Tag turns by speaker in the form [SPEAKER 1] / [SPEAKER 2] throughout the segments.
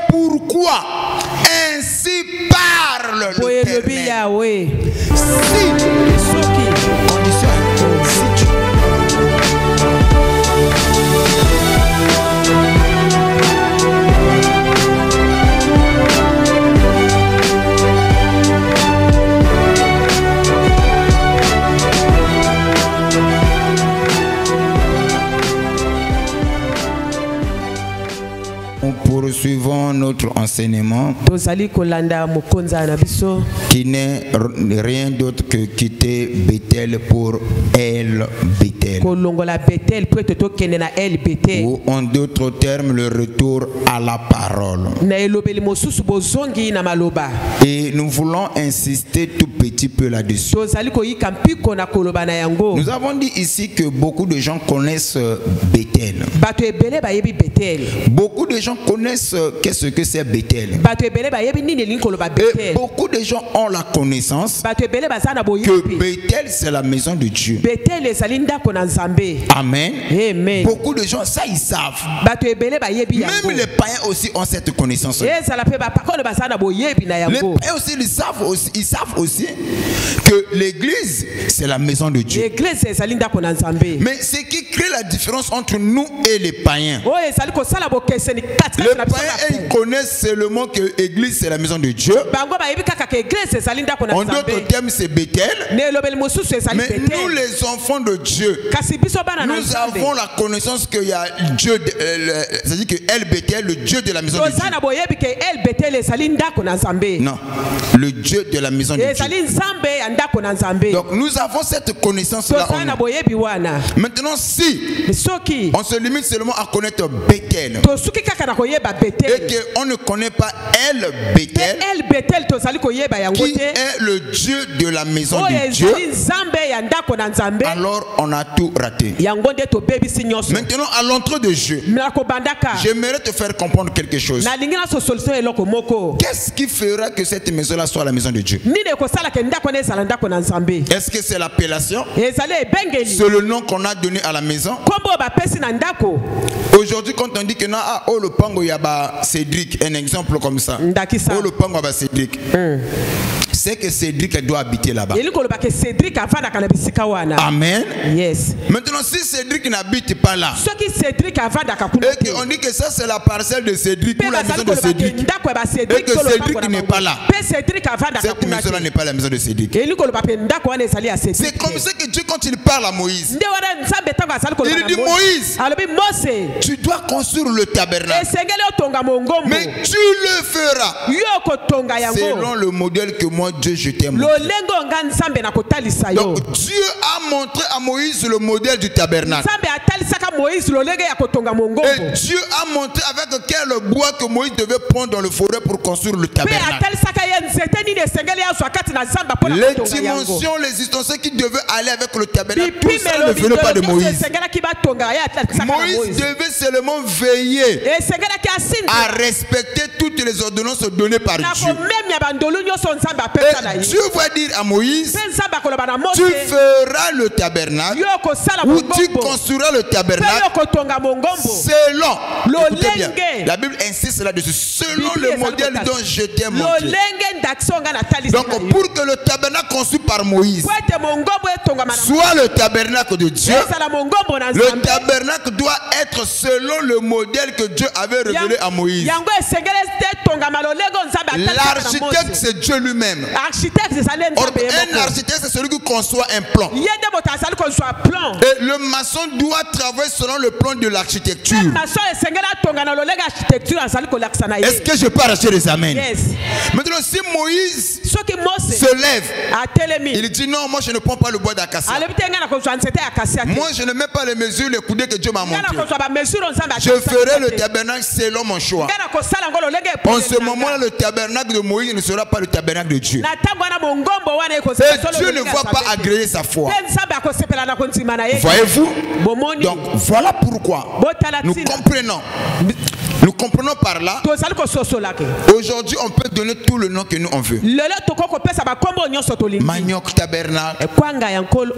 [SPEAKER 1] pourquoi ainsi parle l'Éternel. Poursuivons notre enseignement qui n'est rien d'autre que quitter Bethel pour El Bethel. Ou en d'autres termes, le retour à la parole. Et nous voulons insister tout petit peu là-dessus. Nous avons dit ici que beaucoup de gens connaissent Bethel. Beaucoup de gens connaissent qu'est-ce que c'est Bethel. Et beaucoup de gens ont la connaissance que Bethel c'est la maison de Dieu. Amen. Beaucoup de gens, ça ils savent. Même les païens aussi ont cette connaissance. Les païens aussi, ils savent aussi que l'église c'est la maison de Dieu. Mais ce qui crée la différence entre nous et les païens, les païens ils connaissent seulement que l'église c'est la maison de Dieu. En d'autres termes c'est Bethel. Mais nous les enfants de Dieu, nous avons la connaissance qu'il y a Dieu, c'est-à-dire que El Bethel, le Dieu de la maison de Dieu. Non, le Dieu de la maison de Dieu. Donc nous avons cette connaissance là. Maintenant si on se limite seulement à connaître Bethel et qu'on ne connaît pas El Bethel, qui est le Dieu de la maison de Dieu, alors on a tout raté. Maintenant à l'entrée de jeu, j'aimerais te faire comprendre quelque chose. Qu'est-ce qui fera que cette maison là soit la maison de Dieu? Est-ce que c'est l'appellation? C'est le nom qu'on a donné à la maison? Aujourd'hui quand on dit que non, le pango yaba Cédric, un exemple comme ça, le pango yaba Cédric, c'est que Cédric doit habiter là-bas. Amen. Yes. Maintenant si Cédric n'habite pas là, et qu'on dit que ça c'est la parcelle de Cédric ou la maison de Cédric, et que Cédric n'est pas là, cette maison là n'est pas la maison de Cédric. C'est comme ça que Dieu quand il parle à Moïse, il dit Moïse, tu dois construire le tabernacle, mais tu le feras selon le modèle que moi Dieu je t'ai montré. Donc Dieu a montré à Moïse le modèle du tabernacle. Et Dieu a montré avec quel bois que Moïse devait prendre dans le forêt pour construire le tabernacle. Les dimensions, les ustensiles qui devaient aller avec le tabernacle, tout ça ne venait pas de Moïse. Moïse devait seulement veiller à respecter toutes les ordonnances données par Dieu. Et Dieu va dire à Moïse, tu feras le tabernacle, ou tu construiras le tabernacle selon, écoutez bien, la Bible insiste là-dessus, selon le modèle dont je t'ai montré. Donc pour que le tabernacle construit par Moïse soit le tabernacle de Dieu, le tabernacle doit être selon le modèle que Dieu avait révélé à Moïse. L'architecte c'est Dieu lui-même. Un architecte c'est celui qui conçoit un plan. Et le maçon doit travailler selon le plan de l'architecture. Est-ce que je peux arracher les amens? Maintenant si Moïse se lève, il dit non, moi je ne prends pas le bois d'acacia. Moi je ne mets pas les mesures, les coudées que Dieu m'a montré. Je ferai le tabernacle selon mon choix. En ce moment-là, le tabernacle de Moïse ne sera pas le tabernacle de Dieu. Et Dieu ne va pas agréer sa foi. Voyez-vous? Donc voilà pourquoi nous Nous comprenons par là. Aujourd'hui, on peut donner tout le nom que nous on veut. Manioc tabernacle.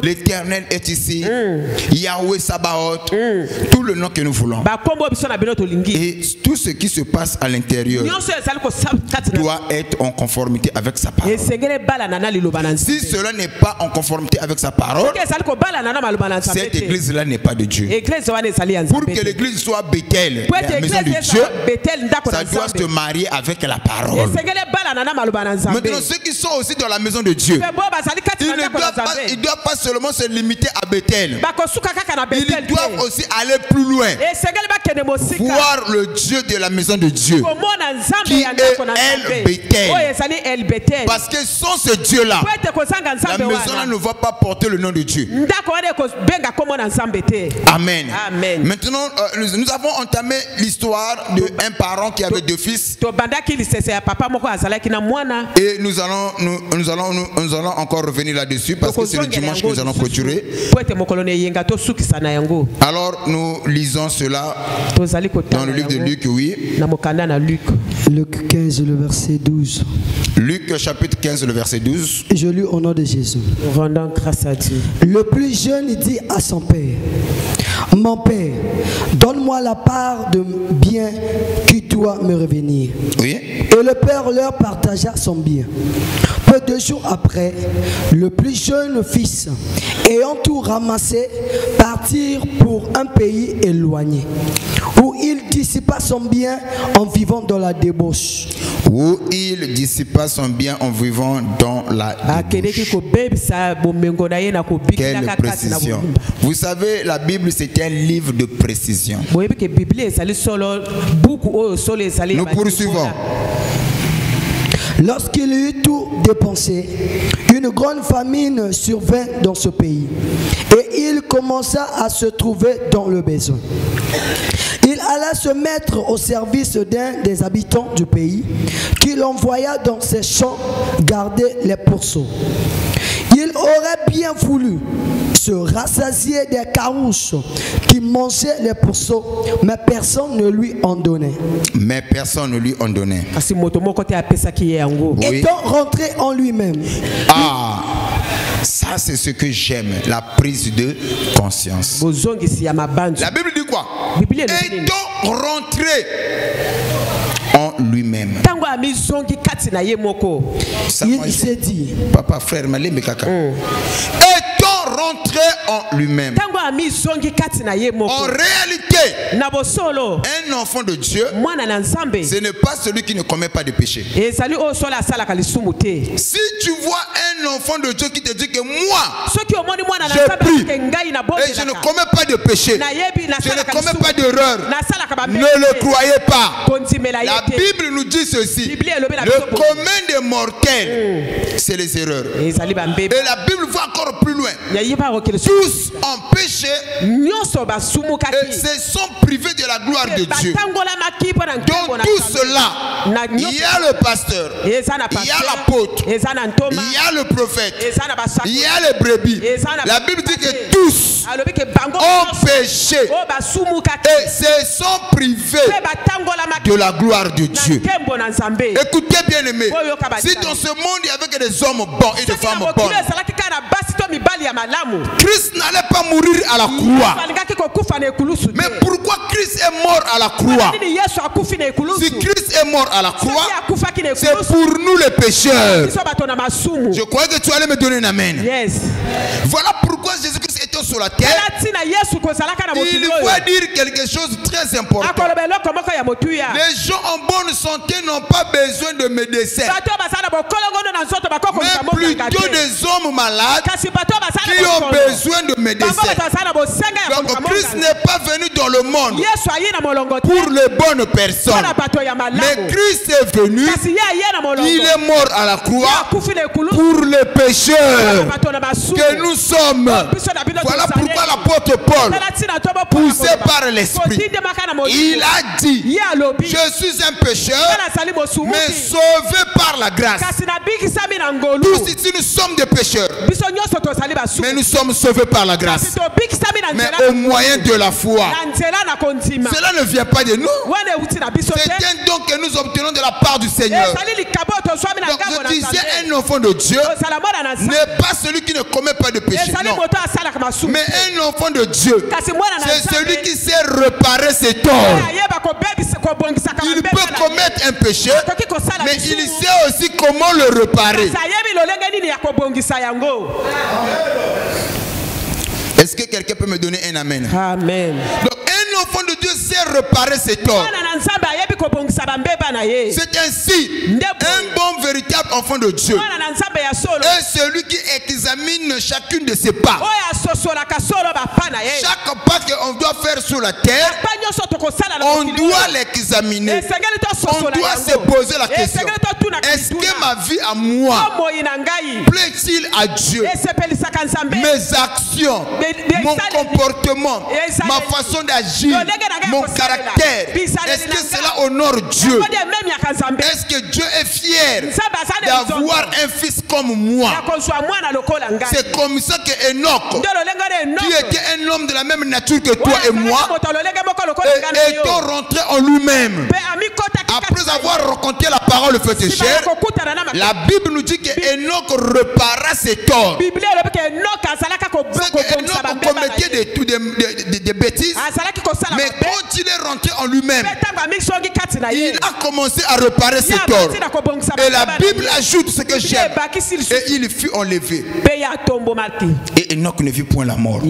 [SPEAKER 1] L'Éternel est ici. Yahweh Sabaoth. Tout le nom que nous voulons. Et tout ce qui se passe à l'intérieur doit être en conformité avec sa parole. Si cela n'est pas en conformité avec sa parole, cette église-là n'est pas de Dieu. Pour que l'église soit Bethel, la maison de Dieu, ça doit se marier avec la parole. Maintenant, ceux qui sont aussi dans la maison de Dieu, ils ne doivent pas seulement se limiter à Bethel. Ils doivent aussi aller plus loin. Voir le Dieu de la maison de Dieu, qui est El Bethel. Parce que sans ce Dieu-là, la maison-là ne va pas porter le nom de Dieu. Amen. Amen. Maintenant, nous avons entamé l'histoire d'un parent qui avait deux fils. Et nous allons encore revenir là-dessus parce que c'est le dimanche que nous allons clôturer. Alors nous lisons cela dans le livre de Luc, oui.
[SPEAKER 2] Luc 15, le verset 12.
[SPEAKER 1] Luc chapitre 15, le verset 12.
[SPEAKER 2] Je lis au nom de Jésus.
[SPEAKER 3] Rendant grâce à Dieu.
[SPEAKER 2] Le plus jeune dit à son père: mon père, donne-moi la part de bien qui doit me revenir.
[SPEAKER 1] Oui.
[SPEAKER 2] Et le père leur partagea son bien. Peu de jours après, le plus jeune fils, ayant tout ramassé, partirent pour un pays éloigné, où il dissipa son bien en vivant dans la débauche.
[SPEAKER 1] Où il dissipa son bien en vivant dans la débauche. Quelle précision. Vous savez, la Bible c'est un livre de précision. Nous poursuivons.
[SPEAKER 2] Lorsqu'il eut tout dépensé, une grande famine survint dans ce pays, et il commença à se trouver dans le besoin. Il alla se mettre au service d'un des habitants du pays, qu'il envoya dans ses champs garder les pourceaux. Il aurait bien voulu se rassasier des carouches qui mangeaient les pourceaux, mais personne ne lui en donnait.
[SPEAKER 1] Mais personne ne lui en donnait.
[SPEAKER 2] Oui. Étant rentré en lui-même.
[SPEAKER 1] Ah, ça c'est ce que j'aime, la prise de conscience. La Bible dit quoi? Étant rentré en lui-même.
[SPEAKER 2] Il s'est dit,
[SPEAKER 1] papa, frère, étant rentré en lui-même. En réalité, un enfant de Dieu, ce n'est pas celui qui ne commet pas de péché. Si tu vois un enfant de Dieu qui te dit que moi, je prie et je ne commets pas de péché, je ne commets pas d'erreur, ne le croyez pas. La Bible nous dit ceci: le commun des mortels, c'est les erreurs. Et la Bible va encore plus loin. Tous ont péché et se sont privés de la gloire de Dieu. Dans tout cela, il y a le pasteur, il y a l'apôtre, il y a le prophète, il y a les brebis. La Bible dit que tous ont péché et se sont privés de la gloire de Dieu. Écoutez bien aimé, si dans ce monde il y avait des hommes bons et des femmes bonnes, Christ n'allait pas mourir à la croix. Mais pourquoi Christ est mort à la croix? Si Christ est mort à la croix, c'est pour nous les pécheurs. Je croyais que tu allais me donner un amen. Voilà pourquoi Jésus-Christ était sur la terre. Il va dire quelque chose de très important. Les gens en bonne santé n'ont pas besoin de médecins, mais plutôt des hommes malades qui ont besoin de médecins. Donc Christ n'est pas venu dans le monde pour les bonnes personnes, mais Christ est venu, il est mort à la croix pour les pécheurs que nous sommes. Voilà pourquoi l'apôtre Paul, poussé par l'Esprit, il a dit: je suis un pécheur, mais sauvé par la grâce. Tous ici nous sommes des pécheurs. Mais nous sommes sauvés par la grâce. Mais au moyen de la foi. Cela ne vient pas de nous. C'est un don que nous obtenons de la part du Seigneur. Donc je disais, un enfant de Dieu n'est pas celui qui ne commet pas de péché. Non. Mais un enfant de Dieu, c'est celui qui sait réparer ses torts. Il peut commettre un péché, mais il sait aussi comment le réparer. Est-ce que quelqu'un peut me donner un amen?
[SPEAKER 3] Amen.
[SPEAKER 1] Donc un enfant de Dieu sait réparer ses torts. C'est ainsi un bon véritable enfant de Dieu est celui qui examine chacune de ses pas. Chaque pas qu'on doit faire sur la terre, on doit l'examiner. On doit se poser la question: est-ce que ma vie à moi plaît-il à Dieu? Mes actions, mon comportement, ma façon d'agir, mon caractère, est-ce que cela honore Dieu? Est-ce que Dieu est fier d'avoir un fils comme moi? C'est comme ça que Enoch, qui était un homme de la même nature que toi et moi, étant rentré en lui-même, après avoir raconté la parole faite chair, la Bible nous dit que Enoch repara ses torts. Enoch commettait des bêtises, mais quand il est rentré en lui-même, il a commencé à réparer ses torts. Et la Bible ajoute ce que j'aime: et il fut enlevé. Et Enoch ne vit point la mort.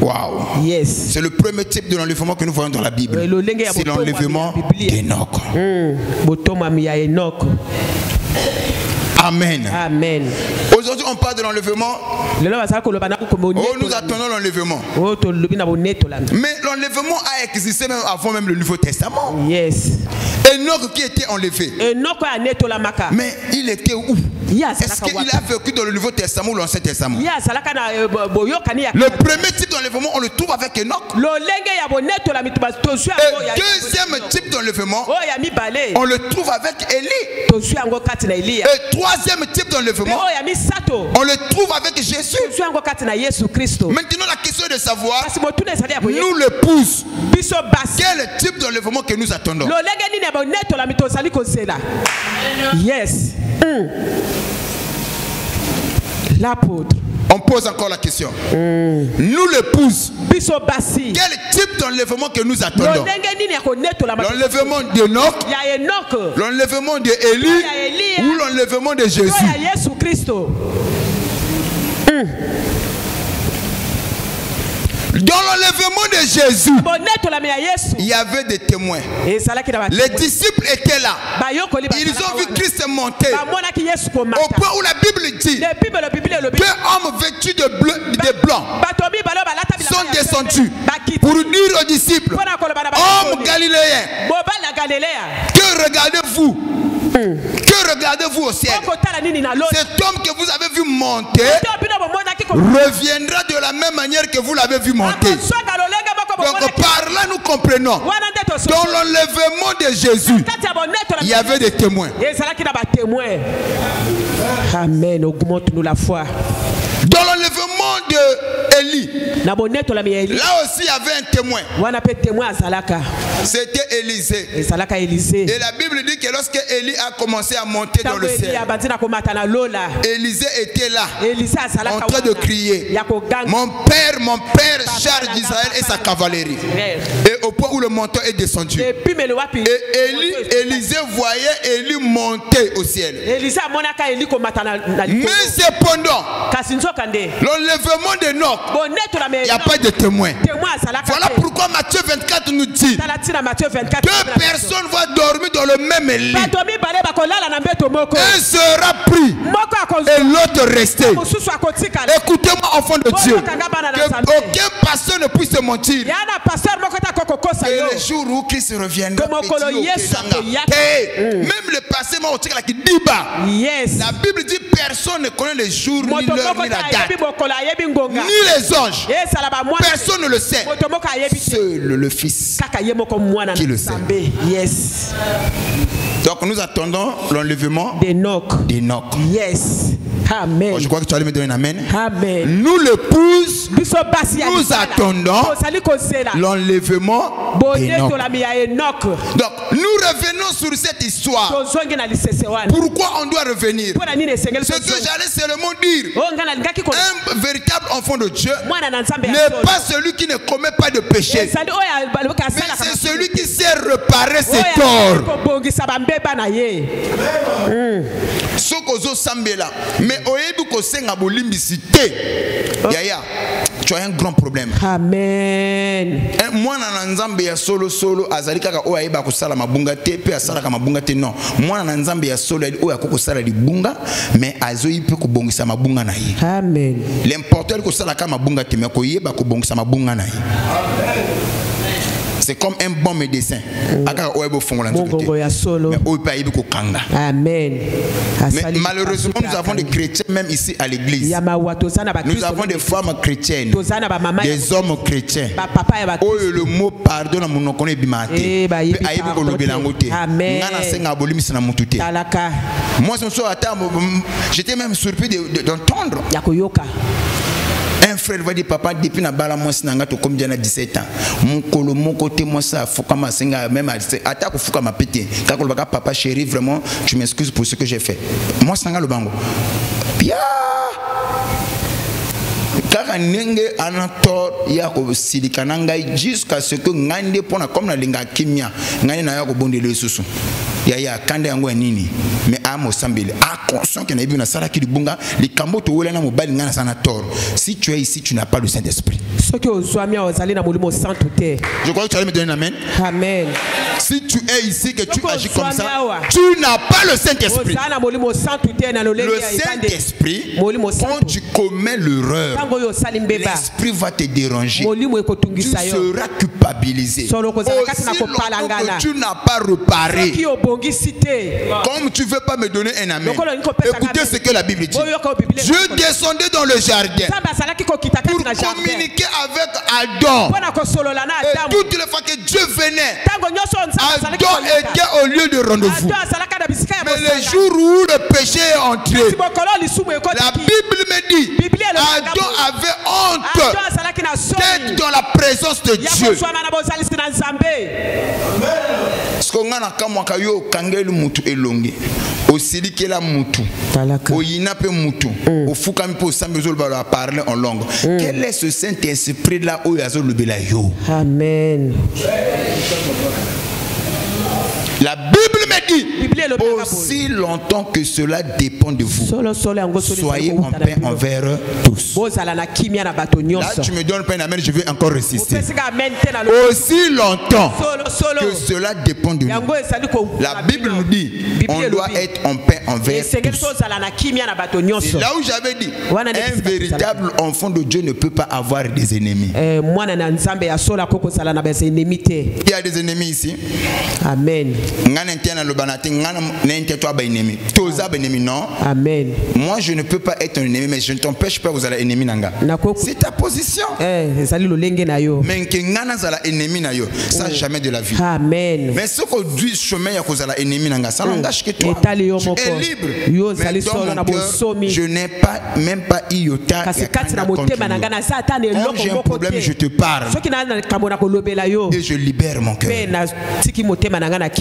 [SPEAKER 1] Wow. C'est le premier type de l'enlèvement que nous voyons dans la Bible. C'est l'enlèvement d'Enoch. Amen.
[SPEAKER 3] Amen.
[SPEAKER 1] Aujourd'hui, on parle de l'enlèvement. Nous attendons l'enlèvement. Mais l'enlèvement a existé même avant même le Nouveau Testament.
[SPEAKER 3] Yes.
[SPEAKER 1] Enoch qui était enlevé. Mais il était où? Est-ce qu'il a vécu dans le Nouveau Testament ou l'Ancien Testament? Le premier type d'enlèvement, on le trouve avec Enoch. Et deuxième type d'enlèvement, on le trouve avec Élie. Et troisième type d'enlèvement, on le trouve avec Jésus. Maintenant, la question est de savoir, nous l'épouse, quel type d'enlèvement que nous attendons?
[SPEAKER 3] Yes. L'apôtre.
[SPEAKER 1] On pose encore la question. Nous l'épouse, quel type d'enlèvement que nous attendons? L'enlèvement d'Enoch, l'enlèvement d'Élie ou l'enlèvement de Jésus? Dans l'enlèvement de Jésus, il y avait des témoins. Les disciples étaient là. Ils ont vu Christ monter. Au point où la Bible dit deux hommes vêtus de blanc sont descendus pour dire aux disciples: hommes galiléens, que regardez-vous? Que regardez-vous au ciel? Cet homme que vous avez vu monter reviendra de la même manière que vous l'avez vu monter. Donc par là nous comprenons, dans l'enlèvement de Jésus, il y avait des témoins.
[SPEAKER 3] Amen. Augmente-nous la foi.
[SPEAKER 1] Dans l'enlèvement d'Élie, là aussi il y avait un témoin. C'était Élisée. Et la Bible dit que lorsque Élie a commencé à monter dans le ciel, Élisée était là en train de crier: mon père, char d'Israël et sa cavalerie. Et au point où le manteau est descendu, et Élisée voyait Élie monter au ciel. Mais cependant, l'enlèvement d'Enoch, il n'y a pas de témoin. Voilà pourquoi Matthieu 24 nous dit: deux personnes vont dormir dans le même lit. Un sera pris et l'autre resté. Écoutez-moi, enfant de Dieu, que aucun pasteur ne puisse se mentir. Et le jour où Christ reviendra, même le passé m'a dit qui dit bas. La Bible dit personne ne connaît les jours, ni l'heure, ni la date, ni les anges. Personne ne le sait. Seul le Fils qui le sait. Donc nous attendons l'enlèvement d'Enoch.
[SPEAKER 3] Yes. Amen.
[SPEAKER 1] Oh, je crois que tu allais me donner un amen.
[SPEAKER 3] Amen.
[SPEAKER 1] Nous l'épouse, nous attendons l'enlèvement d'Enoch. Donc nous revenons sur cette histoire. Pourquoi on doit revenir? Ce que j'allais seulement dire, un véritable enfant de Dieu n'est pas celui qui ne commet pas de péché, mais c'est celui qui sait réparer ses torts. Mais tu as un grand problème.
[SPEAKER 3] Amen.
[SPEAKER 1] Moi nanzambe ya solo azali kaka o ayeba ko sala mabunga te pe asala ka mabunga te non. Moi nanzambe ya solo o ya ko sala libunga mais azoyi pe ko bongisa mabunga na ye.
[SPEAKER 3] Amen.
[SPEAKER 1] L'important ko sala ka mabunga te mais ko yeba ko bongisa mabunga na ye. C'est comme un bon médecin.
[SPEAKER 3] Amen.
[SPEAKER 1] Mais malheureusement, nous avons des chrétiens même ici à l'église. Nous avons des femmes chrétiennes, des hommes chrétiens. Oh, le mot pardon à mon connaît bimate. Amen. Moi, j'étais même surpris d'entendre. Un frère va dire papa depuis na bala moi sinanga to comme diana 17 ans mon kolo mon côté moi ça faut comme singa même attaque faut comme pété quand le papa chéri vraiment tu m'excuses pour ce que j'ai fait moi sinanga le bango bien car nenge anator ya ko silikana ngai jusqu'à ce que ngande pona comme na linga kimia ngani na ya ko bondele susu ya kande yango nini mais amo sambele conscient que na bibi na sala ki libunga likambo to wela na mobali ngana sana tor. Si tu es ici tu n'as pas le Saint-Esprit. Je crois que tu allais me donner un amen. Amen. Si tu es ici que tu agis comme ça, tu n'as pas le Saint-Esprit. Le Saint-Esprit, quand tu commets l'erreur, l'Esprit va te déranger. Tu seras culpabilisé. Aussi longtemps que tu n'as pas reparé. Comme tu ne veux pas me donner un amen, écoutez ce que la Bible dit. Dieu descendait dans le jardin pour communiquer avec Adam. Et toutes les fois que Dieu venait, Adam était au lieu de rendez-vous. Mais le jour où le péché est entré, la Bible me dit Adam avait honte d'être dans la présence de Dieu. Ce qu'on a quand yo kangelu mutu elongi osili kela mutu oyina pe mutu ofuka mpo sambezo ba parler en langue. Quel est ce Saint-Esprit là où yazo lobela yo? Amen. La Bible me dit aussi longtemps que cela dépend de vous, soyez en paix envers tous. Là tu me donnes pas un amen, je vais encore résister. Aussi longtemps que cela dépend de nous. La Bible nous dit on doit être en paix envers tous. Là où j'avais dit un véritable enfant de Dieu ne peut pas avoir des ennemis. Il y a des ennemis ici. Amen. Non. Amen. Moi je ne peux pas être un ennemi, mais je ne t'empêche pas vous allez ennemi nanga. C'est ta position. Mais que ngana zala ennemi na yo, ça jamais de la vie. Amen. Mais ce qu'on dit chemin ya kozala ennemi nanga, ça n'engage que toi. Tu es libre. Mais dans mon cœur, je n'ai pas même pas iota. Quand j'ai un problème, je te parle. Et je libère mon cœur.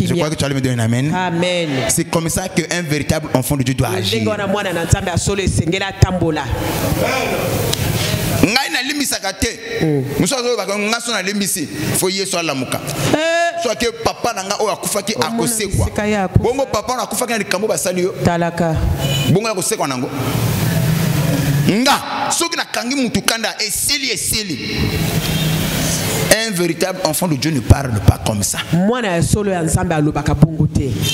[SPEAKER 1] Je crois que tu allais me donner un amen. Amen. C'est comme ça qu'un véritable enfant de Dieu doit agir. Ngai na limisa kate. Muso zo ba ngaso na limisi. Fo yeso ala muka. Soit que papa nanga o akufaki akosekwa. Bongo papa na akufaki na likambo basali yo. Talaka. Bongo akosekwa nango. Nga soki na kangi mutu kanda eseli. Un véritable enfant de Dieu ne parle pas comme ça.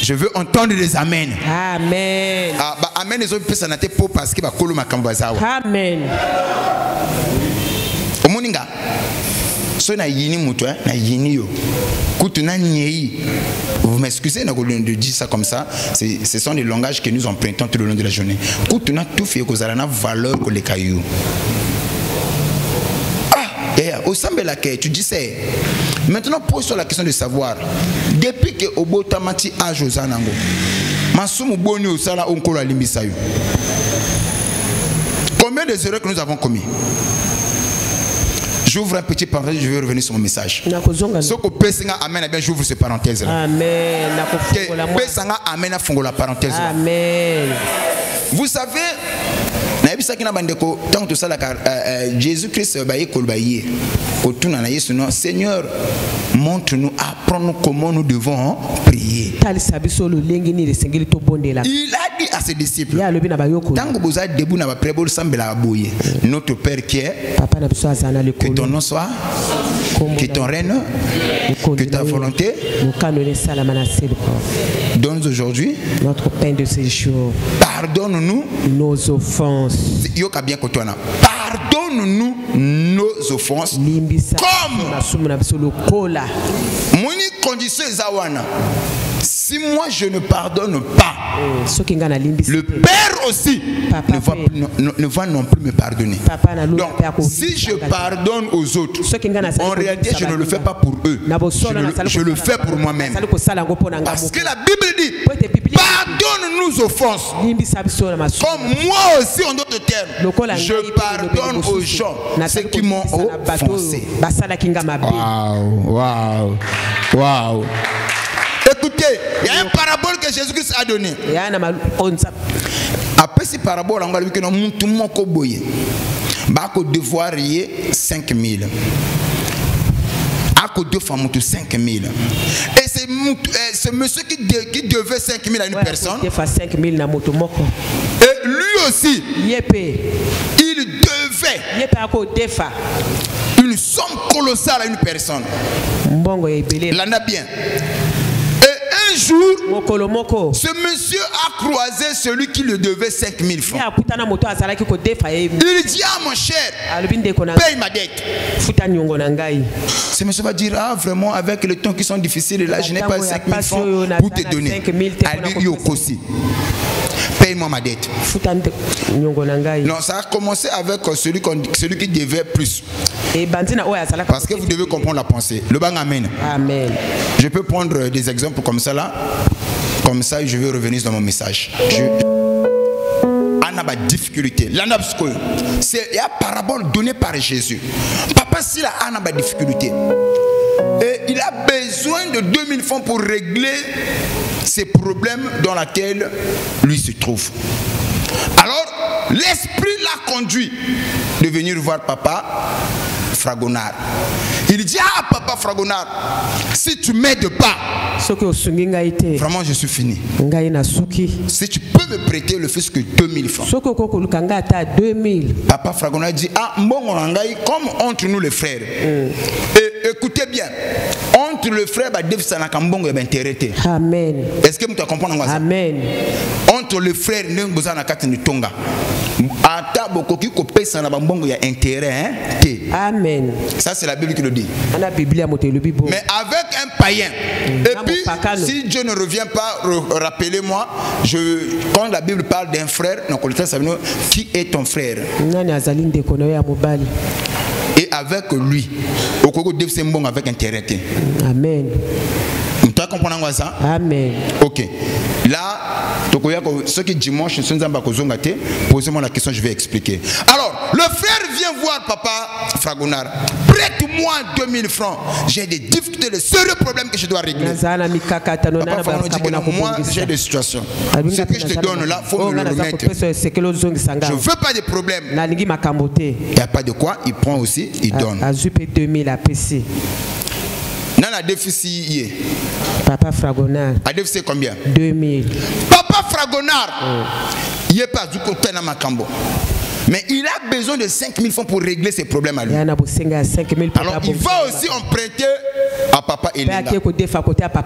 [SPEAKER 1] Je veux entendre des amens. Amen. Ah, bah, amen les autres personnes n'étaient pas parce que bah kolo makambazawa. Amen. Omoninga. So na yini mutu na yini yo. Kutuna nyei. Vous m'excusez de dire ça comme ça. Ce sont des langages que nous empruntons tout le long de la journée. Kutuna tout fait que ça a une valeur que les cailloux. Au Sambela, tu disais. Maintenant, pose-toi la question de savoir. Depuis que Obotamati a Josanango, Masumu Boni au Sala Onkola Limbisayu. combien des erreurs que nous avons commis? J'ouvre un petit parenthèse, je vais revenir sur mon message. Ce que Pessinga amène, bien j'ouvre cette parenthèse là.
[SPEAKER 3] Amen.
[SPEAKER 1] Pessinga amène à fond la parenthèse là.
[SPEAKER 3] Amen.
[SPEAKER 1] Vous savez, tant que ça, Jésus-Christ Seigneur, montre-nous, apprends-nous comment nous devons prier. Il a dit à ses disciples, notre Père qui est, que ton nom soit, que ton règne, que ta volonté donne aujourd'hui
[SPEAKER 3] notre pain de ces jours.
[SPEAKER 1] Pardonne-nous
[SPEAKER 3] nos offenses.
[SPEAKER 1] Pardonne-nous nos offenses. Comme condition si moi je ne pardonne pas, le Père aussi ne va non plus me pardonner. Donc si je pardonne aux autres, en réalité je ne le fais pas pour eux, je le fais pour moi-même. Parce que la Bible dit, pardonne nos offenses, comme moi aussi en d'autres termes je pardonne aux gens ceux qui m'ont offensé. Waouh. Waouh. Écoutez, il y a une parabole que Jésus-Christ a donnée. Après cette parabole, on va dire que nous avons devoir payer 5 000. À deux femmes, 5 000. Et c'est monsieur qui devait 5 000 à une personne. Et lui aussi, il devait une somme colossale à une personne. L'en a bien. Un jour, ce monsieur a croisé celui qui le devait 5 000 francs. Il dit, ah mon cher, paye ma dette. Ce monsieur va dire, ah vraiment, avec les temps qui sont difficiles, là, je n'ai pas 5 000 francs pour te donner. Paye-moi ma dette. Non, ça a commencé avec celui qui devait plus. Parce que vous devez comprendre la pensée. Le bang amen.
[SPEAKER 3] Amen.
[SPEAKER 1] Je peux prendre des exemples comme ça là. Comme ça, je vais revenir dans mon message. a des difficultés. C'est une parabole donnée par Jésus. Papa, s'il a des difficultés, et il a besoin de 2000 francs pour régler ces problèmes dans lesquels lui se trouve. Alors, l'esprit l'a conduit de venir voir Papa Fragonard. Il dit, ah Papa Fragonard, si tu m'aides pas, vraiment je suis fini. Si tu peux me prêter le fisc de 2000 francs. Papa Fragonard dit, ah bon, comme entre nous les frères. Et écoutez bien, entre le frère,
[SPEAKER 3] amen.
[SPEAKER 1] Est-ce que vous comprenez?
[SPEAKER 3] Amen.
[SPEAKER 1] Entre le frère, nous avons Tonga.
[SPEAKER 3] Amen.
[SPEAKER 1] Ça c'est la Bible qui le dit. Mais avec un païen. Et puis si Dieu ne revient pas, rappelez-moi, quand la Bible parle d'un frère, qui est ton frère? Et avec lui, avec intérêt.
[SPEAKER 3] Amen.
[SPEAKER 1] Tu comprends ça?
[SPEAKER 3] Amen.
[SPEAKER 1] Ok. Là, ceux qui dimanche ne sont pas posez-moi la question, je vais expliquer. Alors, le frère vient voir Papa Fragonard. Prête-moi 2000 francs. J'ai des difficultés, de sérieux problèmes que je dois régler. Papa Fragonard dit que non, moi j'ai des situations. Ce que je te donne là, il faut me le remettre. Je ne veux pas de problème. Il n'y a pas de quoi, il prend aussi, il donne. Nana déficit.
[SPEAKER 3] Papa Fragonard.
[SPEAKER 1] A déficit combien?
[SPEAKER 3] 2000.
[SPEAKER 1] Papa Fragonard. Il n'est pas du côté de Makambo. Mais il a besoin de 5000 francs pour régler ses problèmes à lui. Alors il va aussi emprunter à Papa Elenga.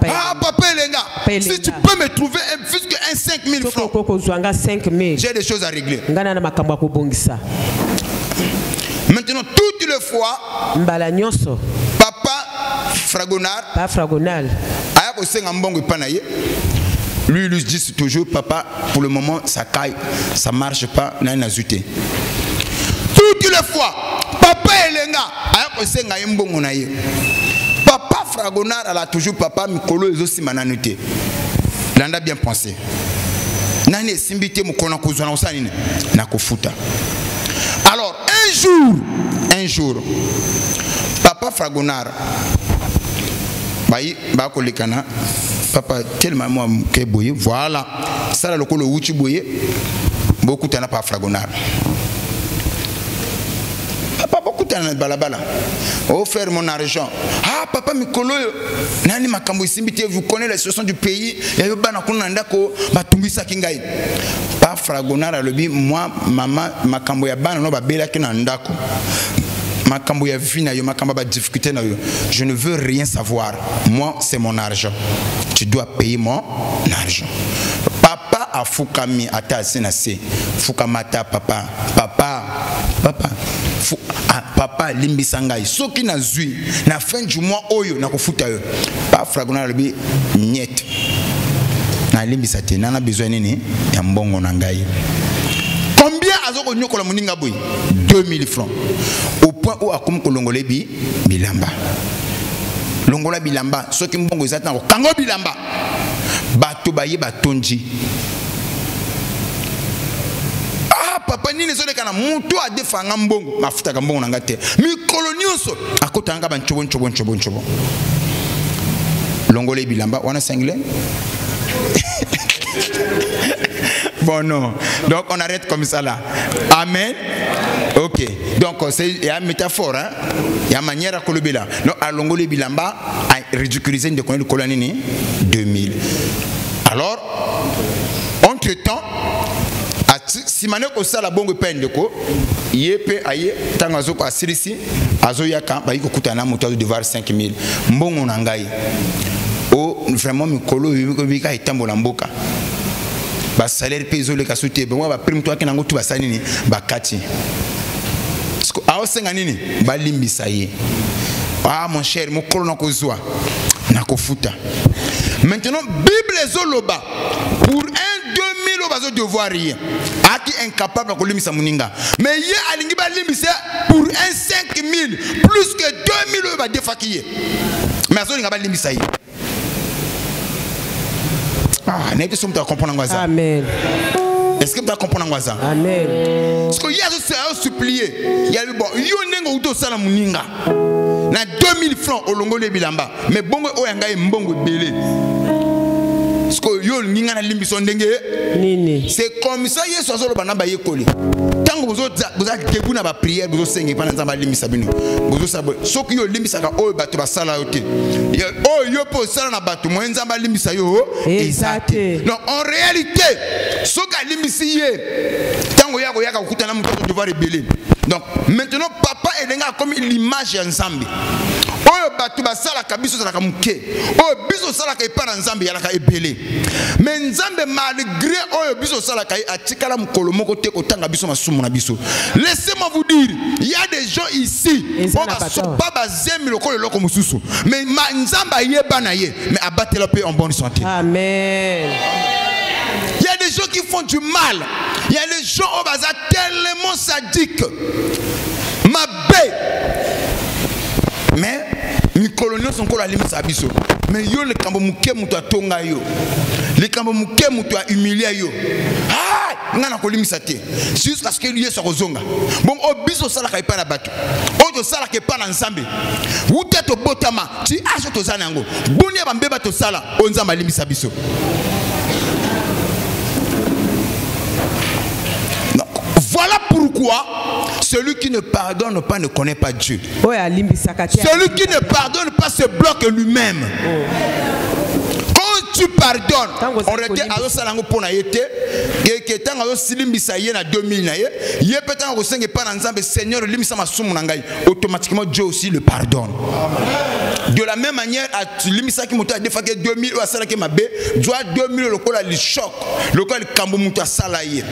[SPEAKER 1] Ah Papa Elenga, si tu peux me trouver plus qu'un 5000 francs, j'ai des choses à régler. Maintenant toutes les fois, Papa Fragonard, lui lui dit toujours, papa, pour le moment ça caille, ça marche pas, toutes les fois, Papa Elenga, Papa Fragonard, elle a toujours papa Mikolo et aussi mananité. L'anda bien pensé. Nani simbité mukona kuzwana usani na kufuta. un jour, Papa Fragonard, Papa, tellement moi que boye, voilà, ça là le col où tu boye, beaucoup t'en a pas Fragonard. Papa, beaucoup t'en a balabala. Offert mon argent. Ah, papa, Mikolo, nani makambo isimbité, vous connaissez la situation du pays. Il y a bana konanda ko batumbisa kingai. Pas Fragonard alobi, moi, maman, makambo ya bana no ba bela kinandako. Makambo ya vie na yo, makambo ba difficulté na yo. Je ne veux rien savoir. Moi, c'est mon argent. Tu dois payer mon argent. Papa a fukami ata senase. Fukamata papa. Papa limbisangai. Soki na zui na fin du mois oyo na kofuta yo. Pa Fragonard lobi niet. Na limbisate nana besoin nini ya mbongo na ngai. Combien azoko nyokola muninga boy? 2000 francs. Au point où akom kolongole bilamba. Longola bilamba, soki mbongo ezata ko kango bilamba. Bato baye batonji. Ah papa nini zo lekana mutu adefanga mbongo, mafuta ka mbongo nanga te. Mikolo nyonso akotanga ba nchobo. Longola bilamba wana single. Bon non, donc on arrête comme ça là. Amen. Ok, donc c'est une métaphore, hein? Il y a une manière à colober là. Donc à Longolé Bilamba a ridiculisé une de colonne 2000. Alors, entre temps, si mané ko sala bongo pende ko, yepe aye tangazo ko asirisi, azoyaka ba yiko kutana moto de devoir 5000. Mbongo nangai. Oh, vraiment mikolo bika itambola mboka. Ba salaire peso le kasute ba ba prime toi kinango tu ba sanini ba kati. Aho senga nini ba limbisa ye. Ah mon cher, mon kolo na kozwa na kofuta. Maintenant Bible ezoloba pour un 2000 bazo devoir rien. Aki incapable ko limbisa muninga. Mais ye alingi ba limbisa pour un 5000 plus que 2000 ba defakiye. Mais azo linga ba limbisa ye. Ah, n'est-ce que tu vas comprendre ça? Amen. Est-ce que tu vas comprendre ça?
[SPEAKER 3] Amen.
[SPEAKER 1] Parce que il y a ce supplier. Il y a le bon. Il y a un auto salamuninga. Na 2000 francs au longo le bilamba. Mais bongo oyanga e mbongo belé. Parce que yo ninga na limbiso ndenge. Nini. C'est comme ça yeso azolo bana ba yekoli. Tango bozo debu na ba prière bozo senge pana nzamba limbisa bino. Bozo sabo. Soki yo limbisa ka oyo bato ba sala yote. Yo po sala na bato mo nzamba limbisa yo. Exact. Non, en réalité, soka limbisi ye. Tango yako yaka kuta na muto devoir rebeller. Donc maintenant papa elenga comme l'image ya Nzambe. Oyo batu basala kabiso sala kamuke. Oyo biso sala ka epana Nzambe yalaka ebele. Mais Nzambe malgré oyo biso sala ka atikala mukolo moko te kotanga biso masumu na biso. Laissez-moi vous dire, il y a des gens ici, on pas bazemi lokolo loko mususu. Mais Nzamba yeba na ye, mais abatela pe en bonne santé. Amen. Il y a des gens qui font du mal. Il y a des gens au bazar tellement sadiques. Ma baie. Mais les coloniaux sont encore la limite à biso. Mais yo le kambo muke muto tonga yo. Le kambo muke muto humilié yo. Ah, ngana ko limisa te. Jusqu'à ce que lui soit kozonga. Bon o biso sala ka ipana bato. O to sala ke pa na Nzambe. Wuta to botama, ti aso to zanango. Boni ba mbeba to sala, o Nzamba limisa biso. Voilà pourquoi celui qui ne pardonne pas ne connaît pas Dieu. Celui qui ne pardonne pas se bloque lui-même. Quand tu pardonnes, on retient à l'osalango pour naïté, et que tant à l'osilimbisa yé na 2000 naïe, yé peut-être au Seigneur pas dans Seigneur limisa ma somme nangai, automatiquement Dieu aussi le pardonne. De la même manière, à limisa qui monte à défaquer 2000 ou à sala qui m'a bé, doit 2000 le col le choc, le col kambo monte à salaye.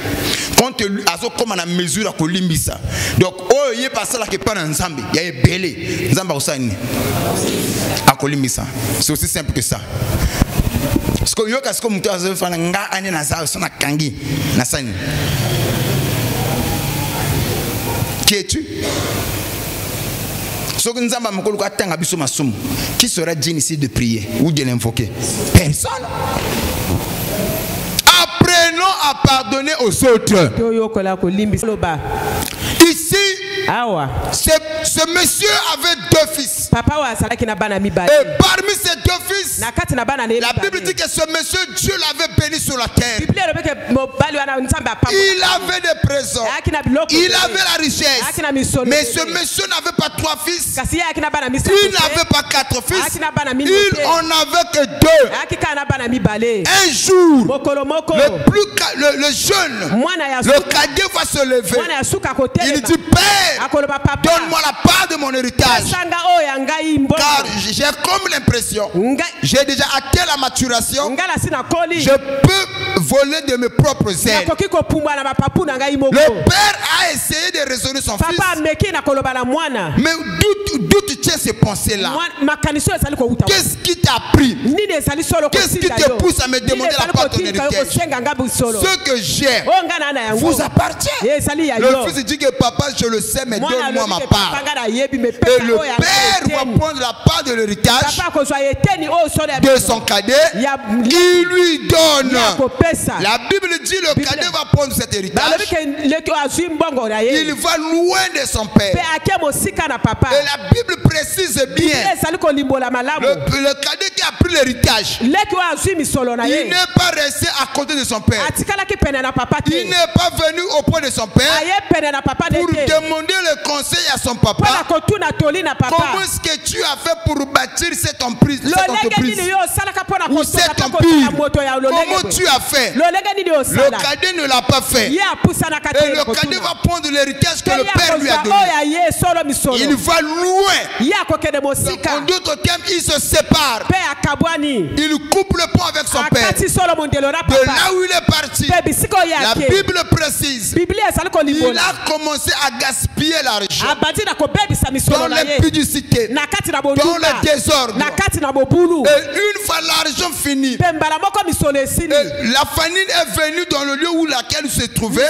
[SPEAKER 1] Quand azo comme à la mesure à kolimbisa. Donc oh yé pas sala qui pas dans Nzambe, y a belé, Nzamba osani. À kolimbisa. C'est aussi simple que ça. Parce que yo kasko mutu azo fana nga ane na za sona kangi na sani. Qui es-tu? Qui sera digne ici de prier ou de l'invoquer? Personne. Apprenons à pardonner aux autres. Ici, ce monsieur avait 2 fils. Et parmi ces 2 fils, la Bible dit que ce monsieur, Dieu l'avait béni sur la terre. Il avait des présents, il avait la richesse. Mais ce monsieur n'avait pas 3 fils, il n'avait pas 4 fils, il en avait que 2. Un jour, le jeune, le cadet va se lever. Il dit: Père, donne-moi la part de mon héritage. Car j'ai comme l'impression, j'ai déjà atteint la maturation, je peux voler de mes propres ailes. Le père a essayé de raisonner son fils. Mais d'où tu tiens ces pensées-là? Qu'est-ce qui t'a pris? Qu'est-ce qui te pousse à me demander la part de ton héritage? Ce que j'ai vous appartient. Le fils dit que papa, je le sais, mais donne-moi ma part. Et le père va prendre la part de l'héritage de son cadet. Il lui donne. La Bible dit le cadet va prendre cet héritage. Il va loin de son père. Et la Bible précise bien. Le cadet qui a pris l'héritage, il n'est pas resté à côté de son père. Il n'est pas venu auprès de son père pour demander le conseil à son papa. Comment est-ce que tu as fait pour bâtir cette emprise, ou cet empire? Comment tu as fait? Le cadet ne l'a pas fait. Et le cadet va prendre l'héritage que le père lui a donné. Il va loin. En d'autres termes, il se sépare. Il coupe le pont avec son père. De là où il est parti, la Bible précise, il a commencé à gaspiller l'argent dans l'impudicité, dans le désordre. Et une fois l'argent fini, la famine est venue dans le lieu où laquelle il se trouvait.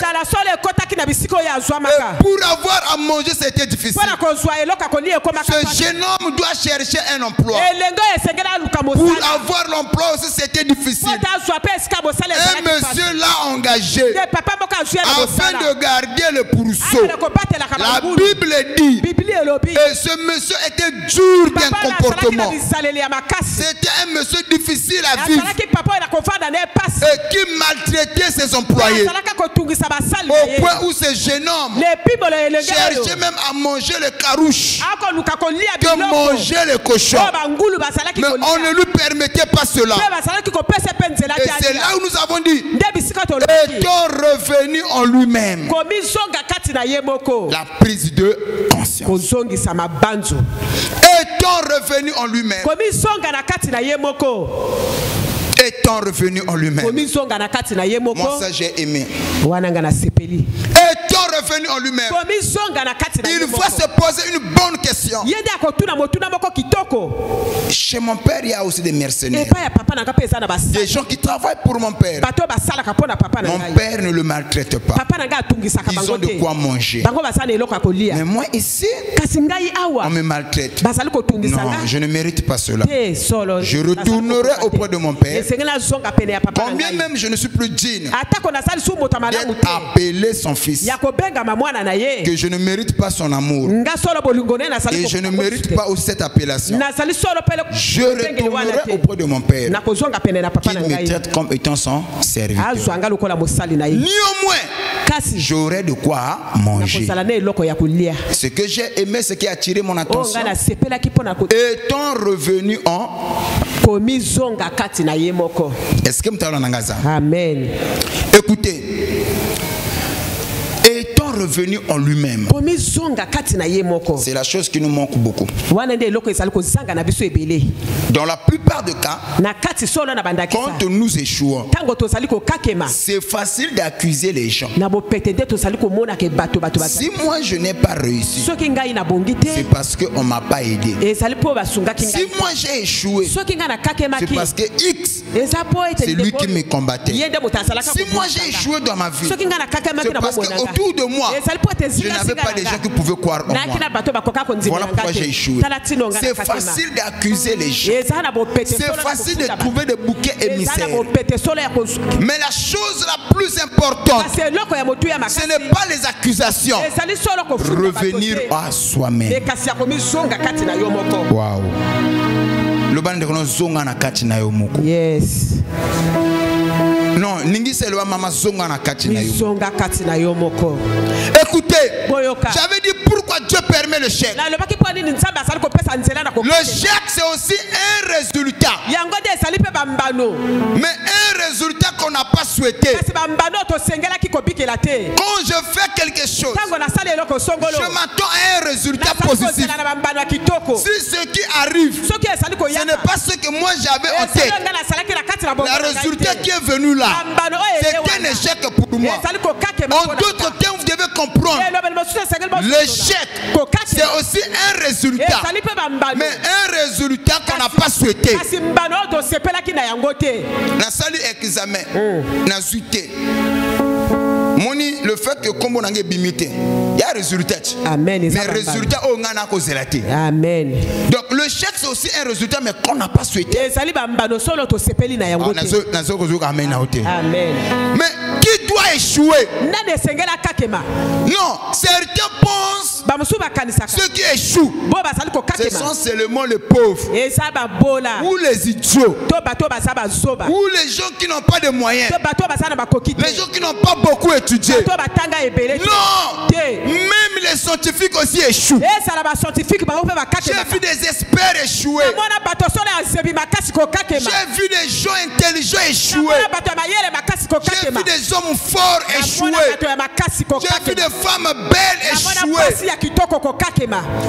[SPEAKER 1] Pour avoir à manger, c'était difficile. Ce jeune homme doit chercher un emploi. Pour avoir l'emploi aussi, c'était difficile. Un monsieur l'a engagé afin de garder le pourceau. La Bible dit, et ce monsieur était dur d'un comportement. C'était un monsieur difficile à vivre et qui maltraitait ses employés. Au point où ce jeune homme cherchait même à manger le carouche que mangeait le cochon. Mais on ne lui permettait pas cela. Et c'est là où nous avons dit, étant revenu en lui-même, la prise de conscience. Étant revenu en lui-même. Étant revenu en lui-même. Moi, ça j'ai aimé. Étant revenu en lui-même, il va se poser une bonne question. Chez mon père, il y a aussi des mercenaires. Des gens qui travaillent pour mon père. Mon père ne le maltraite pas. Ils ont de quoi manger. Mais moi ici, on me maltraite. Non, je ne mérite pas cela. Je retournerai auprès de mon père. Combien même je ne suis plus digne d'être appelé son fils, que je ne mérite pas son amour et je ne mérite pas aussi cette appellation. Je retournerai auprès de mon père qui me traite comme étant son serviteur. Néanmoins, j'aurai de quoi manger. Ce que j'ai aimé, ce qui a attiré mon attention, étant revenu en... Est-ce que vous avez
[SPEAKER 3] Amen.
[SPEAKER 1] Écoutez, étant revenu en lui-même, c'est la chose qui nous manque beaucoup. Dans la plupart des cas, quand nous échouons, c'est facile d'accuser les gens. Si moi je n'ai pas réussi, c'est parce qu'on ne m'a pas aidé. Si moi j'ai échoué, c'est parce que X, c'est lui qui me combattait. Si moi j'ai échoué dans ma vie, c'est parce qu'autour de moi, je n'avais pas des gens qui pouvaient croire en moi. Voilà pourquoi j'ai échoué. C'est facile d'accuser les gens. C'est facile de trouver des bouquets émissaires. Mais la chose la plus importante, ce n'est pas les accusations. Revenir à soi-même. Wow.
[SPEAKER 3] Yes.
[SPEAKER 1] Non, écoutez, j'avais dit pourquoi Dieu permet le chèque. Le chèque, c'est aussi un résultat. Mais un résultat qu'on n'a pas souhaité. Quand je fais quelque chose, je m'attends à un résultat positif. Si ce qui arrive, ce n'est pas ce que moi j'avais en tête. Le résultat qui est venu là, c'est un échec pour moi. En d'autres termes, vous devez comprendre, l'échec, c'est aussi un résultat. Mais un résultat qu'on n'a pas souhaité. La salle examen, na suite. Moni, le fait que comme on a bimité, il y a un résultat.
[SPEAKER 3] Amen.
[SPEAKER 1] Mais résultat, on a causé la tête.
[SPEAKER 3] Amen.
[SPEAKER 1] Donc le chèque c'est aussi un résultat mais qu'on n'a pas souhaité. Amen. Mais qui doit échouer? Non, certains pensent ceux qui échouent, ce sont seulement les pauvres ou les idiots ou les gens qui n'ont pas de moyens, les gens qui n'ont pas beaucoup étudié. Non, même les scientifiques aussi échouent. J'ai vu des experts échouer. J'ai vu des gens intelligents échouer. J'ai vu des hommes forts échouer. J'ai vu des femmes belles échouer.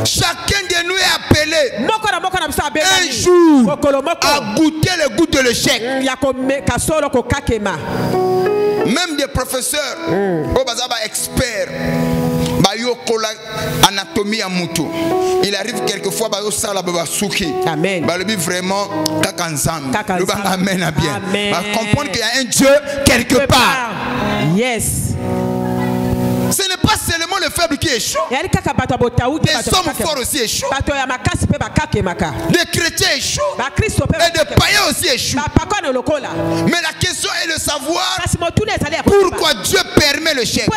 [SPEAKER 1] Chacun de nous est appelé un jour à goûter le goût de l'échec. Même des professeurs, experts, anatomie à mutu. Il arrive quelquefois Amen. Vraiment comprendre qu'il y a un Dieu quelque part.
[SPEAKER 3] Yes.
[SPEAKER 1] Ce n'est pas seulement le faible qui échoue. Les hommes forts aussi échouent. Les chrétiens échouent. Et les païens aussi échouent. Mais la question est de savoir pourquoi Dieu permet le chèque.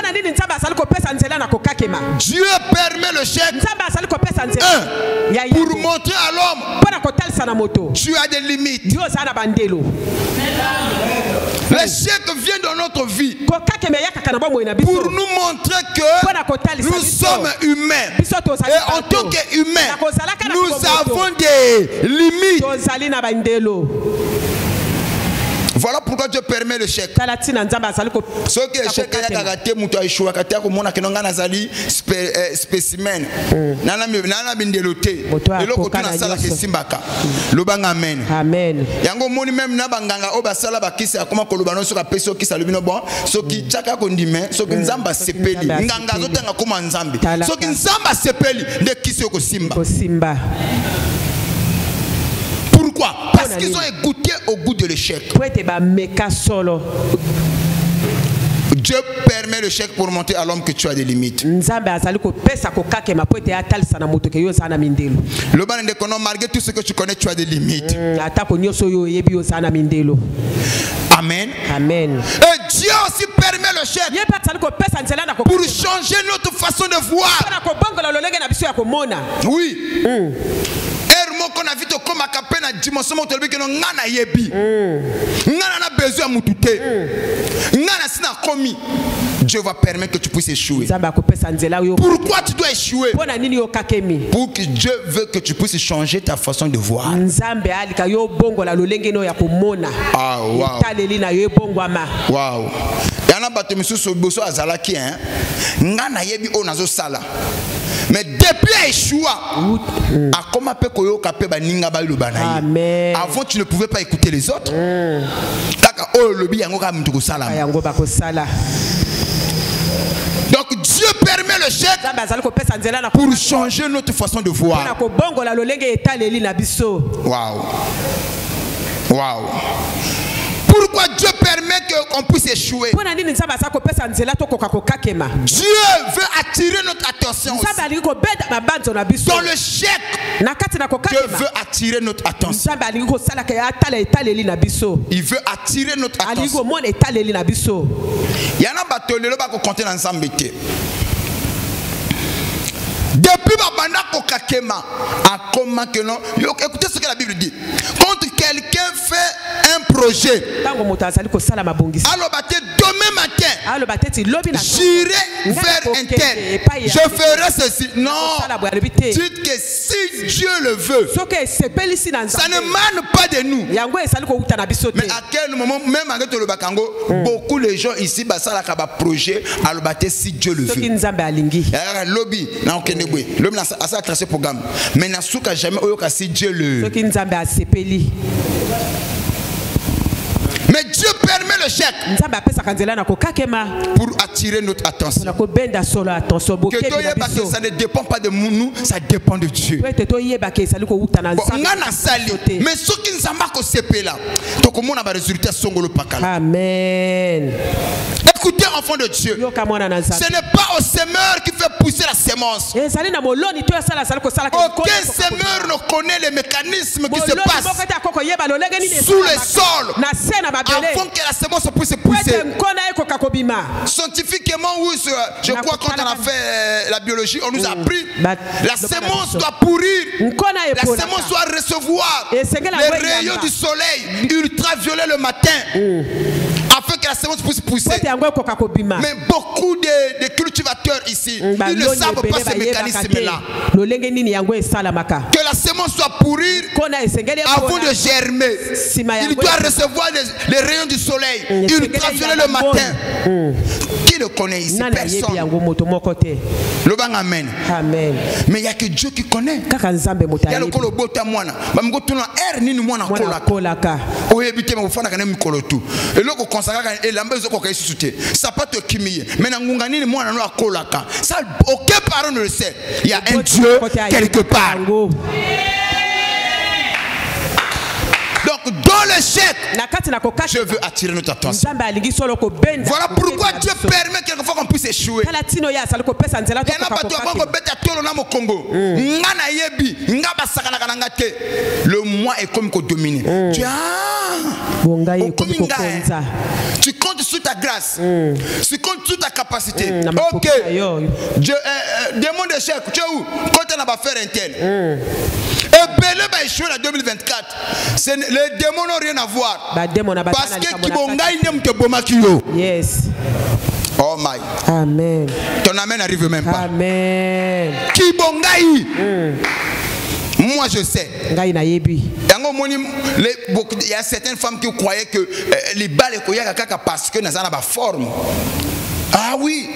[SPEAKER 1] Dieu permet le chèque. Pour montrer à l'homme tu as des limites. Le chèque vient dans notre vie pour nous montrer que nous sommes humains. Et en tant qu'humains, nous avons des limites. Voilà pourquoi Dieu permet le chèque. Ce qui est chèque, il y a gâté, muto échoué, gâté, comme on a que non nazali spécimen. Nana bindeloté. Et l'autre côté na sala que simbaka. Lobanga amen.
[SPEAKER 3] Amen.
[SPEAKER 1] Yango moni même na banganga oba sala bakisi akoma kolobano sur la peso qui salubino bon. So qui chaka kondime, so qui nzamba sepeli. Nganga zotanga koma nzambi. So qui nzamba sepeli de kisi ko simba. Simba. Pourquoi? Parce qu'ils ont goûté au goût de l'échec. Dieu permet le chèque pour montrer à l'homme que tu as des limites. Le ban de kono, malgré tout ce que tu connais, tu as des limites. Amen.
[SPEAKER 3] Amen.
[SPEAKER 1] Et Dieu aussi permet le chèque pour changer notre façon de voir. Oui. Qu'on a vu comme à capé na dimension motelbi que ngana yebi ngana na besoin mutute ngana sina komi. Dieu va permettre que tu puisses échouer. Pourquoi tu dois échouer? Pour que Dieu veut que tu puisses changer ta façon de voir. Ah, wow. Wow. Yana bato misusu boso azalaki hein. Ngana yebi o nazo sala. Mais depuis Yeshua, avant tu ne pouvais pas écouter les autres. Donc Dieu permet le chèque pour changer notre façon de voir. Waouh. Waouh. Pourquoi Dieu permet qu'on puisse échouer? veut attirer notre attention aussi. Dans le chèque, Dieu veut attirer notre attention. Il veut attirer notre attention. Il y en a qui compter ensemble. Depuis Babana Kokakema, écoutez ce que la Bible dit. Quand quelqu'un fait un projet, alors demain matin, j'irai vers un tel, je ferai ceci. Non, dites que si Dieu le veut, ça ne mène pas de nous. Mais à quel moment, même avec le Bakango, beaucoup de gens ici, ça projet, alors si Dieu le veut. Lobby, l'homme a tracé le programme. Mais n'a jamais si Dieu le. Mais Dieu permet le chèque pour attirer notre attention. Que ça ne dépend pas de nous, ça dépend de Dieu. Mais ceux qui ne savent pas que c'est là, résultat
[SPEAKER 3] Amen.
[SPEAKER 1] Écoutez, enfants de Dieu, ce n'est pas au semeur qui fait pousser la sémence. Aucun semeur ne connaît les mécanismes qui se passent sous le sol avant que la sémence puisse pousser. Scientifiquement, oui, je crois quand on a fait la biologie, on nous a appris la sémence doit pourrir, la sémence doit recevoir les rayons du soleil ultraviolet le matin afin que la sémence puisse pousser. Mais beaucoup de cultivateurs ici, ils ne savent pas ce mécanisme-là. Que la sémence doit pourrir avant de germer. Il doit recevoir les rayons du soleil ultraviolet le matin. Qui le connaît ici? Personne. Le bang amen. Mais il n'y a que Dieu qui connaît. Il y a le kolobota moana. Et l'autre consacre et l'ambiance qu'on ça peut te kimie. Mais n'angungani moi n'en a kolaka. Ça aucun parent ne le sait. Il y a un Dieu quelque part. Donc dans le chèque, je veux attirer notre attention. Voilà pourquoi Dieu permet quelquefois qu'on puisse échouer. Il y en a pas le moi est comme qu'on domine. Tu comptes sur ta grâce. Tu comptes sur ta capacité. Ok. Démon de chèque. Tu es où? Quand on va faire un tel. Et Belé va échouer en 2024. Les démons n'ont rien à voir. Parce que Kibongaï n'aime que Bomakio.
[SPEAKER 3] Yes.
[SPEAKER 1] Oh my.
[SPEAKER 3] Amen.
[SPEAKER 1] Ton amen n'arrive même pas.
[SPEAKER 3] Amen.
[SPEAKER 1] Kibongaï. Moi je sais. Il y a certaines femmes qui croyaient que les balles parce que nous avons la forme. Ah oui.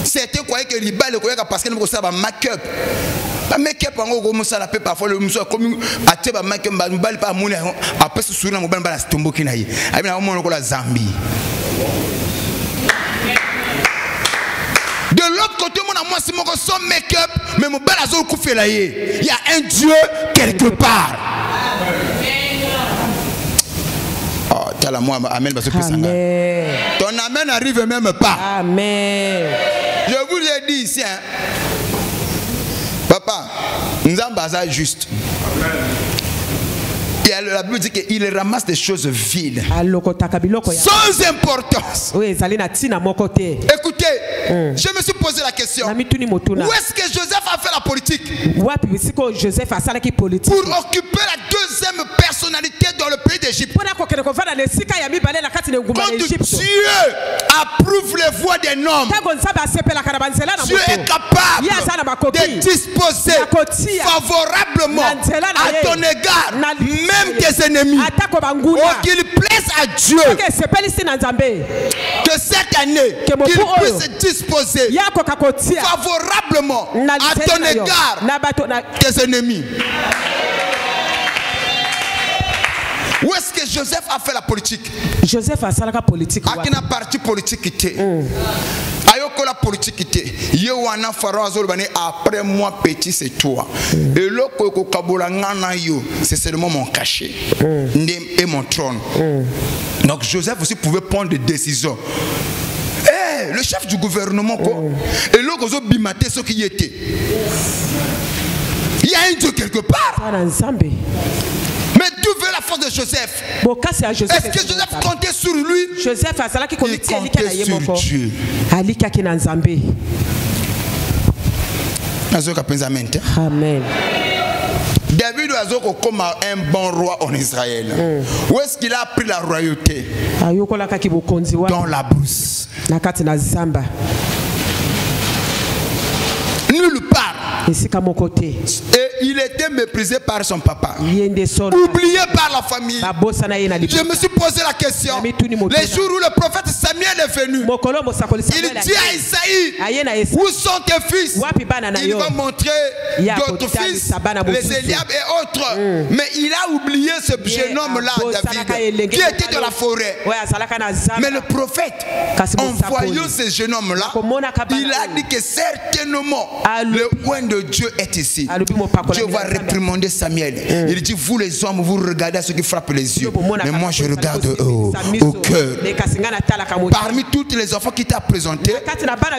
[SPEAKER 1] Certains croyaient que les balles parce que nous avons la make-up. La make-up parfois le monsieur comme a make-up pas mon après ce sourire mobile la tombo qui naïe. Abi na mon la Zambie. De l'autre côté, mon amour, c'est mon son make-up, mais mon bel azul coupé là. Il y a un Dieu quelque part. Oh, t'as la moi, amen, parce que ton amen n'arrive même pas.
[SPEAKER 3] Amen.
[SPEAKER 1] Je vous l'ai dit ici, hein. Papa, nous avons basé juste. Et la Bible dit qu'il ramasse des choses viles sans importance. Écoutez, je me suis posé la question. Où est-ce que Joseph a fait la politique? Pour occuper la deuxième personnalité dans le pays d'Égypte. Quand Dieu approuve les voies des hommes, Dieu est capable de disposer favorablement à ton égard même tes ennemis. Oh, qu'il plaise à Dieu que cette année qu'il puisse disposer favorablement à ton égard tes ennemis. Où est-ce que Joseph a fait la politique?
[SPEAKER 3] Joseph a fait la politique.
[SPEAKER 1] A quelle partie politique était? Ayoko la politique était. Yowana Pharaon Azolbani après moi petit c'est toi. Et le koko kabola ngana yo c'est seulement mon cachet et mon trône. Donc Joseph aussi pouvait prendre des décisions. le chef du gouvernement, et l'autre, ils ont bimaté ce qui y était. Il y a un Dieu quelque part. Mais d'où veut la force de Joseph? Est-ce que Joseph comptait sur lui? Il comptait sur Dieu.
[SPEAKER 3] Amen.
[SPEAKER 1] David a comme un bon roi en Israël. Où est-ce qu'il a pris la royauté? Dans la brousse. Nulle part. Et il était méprisé par son papa, oublié par la famille. Je me suis posé la question. Les jours où le prophète Samuel est venu, il dit à Isaïe, où sont tes fils? Il va montrer d'autres fils, les Eliab et autres. Mais il a oublié ce jeune homme-là, David, qui était dans la forêt. Mais le prophète, en voyant ce jeune homme-là, il a dit que certainement le point de Dieu est ici. Dieu va réprimander Samuel. Il dit, vous les hommes, vous regardez à ce qui frappe les yeux, mais moi je regarde au cœur. Parmi tous les enfants qui t'a présenté,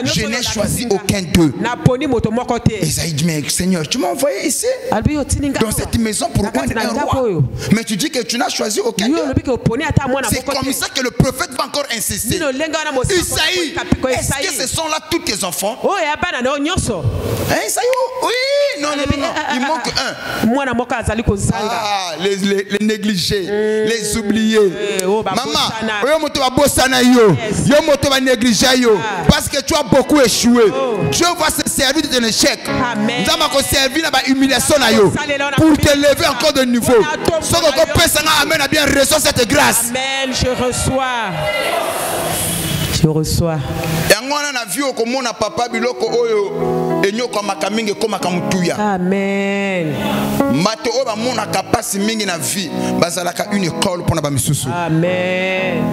[SPEAKER 1] je n'ai choisi aucun d'eux. Isaïe dit, mais Seigneur, tu m'as envoyé ici dans cette maison pour rendre un roi, mais tu dis que tu n'as choisi aucun d'eux. C'est comme ça que le prophète va encore insister. Isaïe, est-ce que ce sont là tous tes enfants? Isaïe, oui, non, il manque un. Les négligés, les oubliés. Maman, parce que tu as beaucoup échoué. Dieu va se servir de ton échec. Pour te lever encore de niveau. Amen, a bien reçu cette grâce.
[SPEAKER 3] Amen, je reçois. Je reçois. Amen. Amen.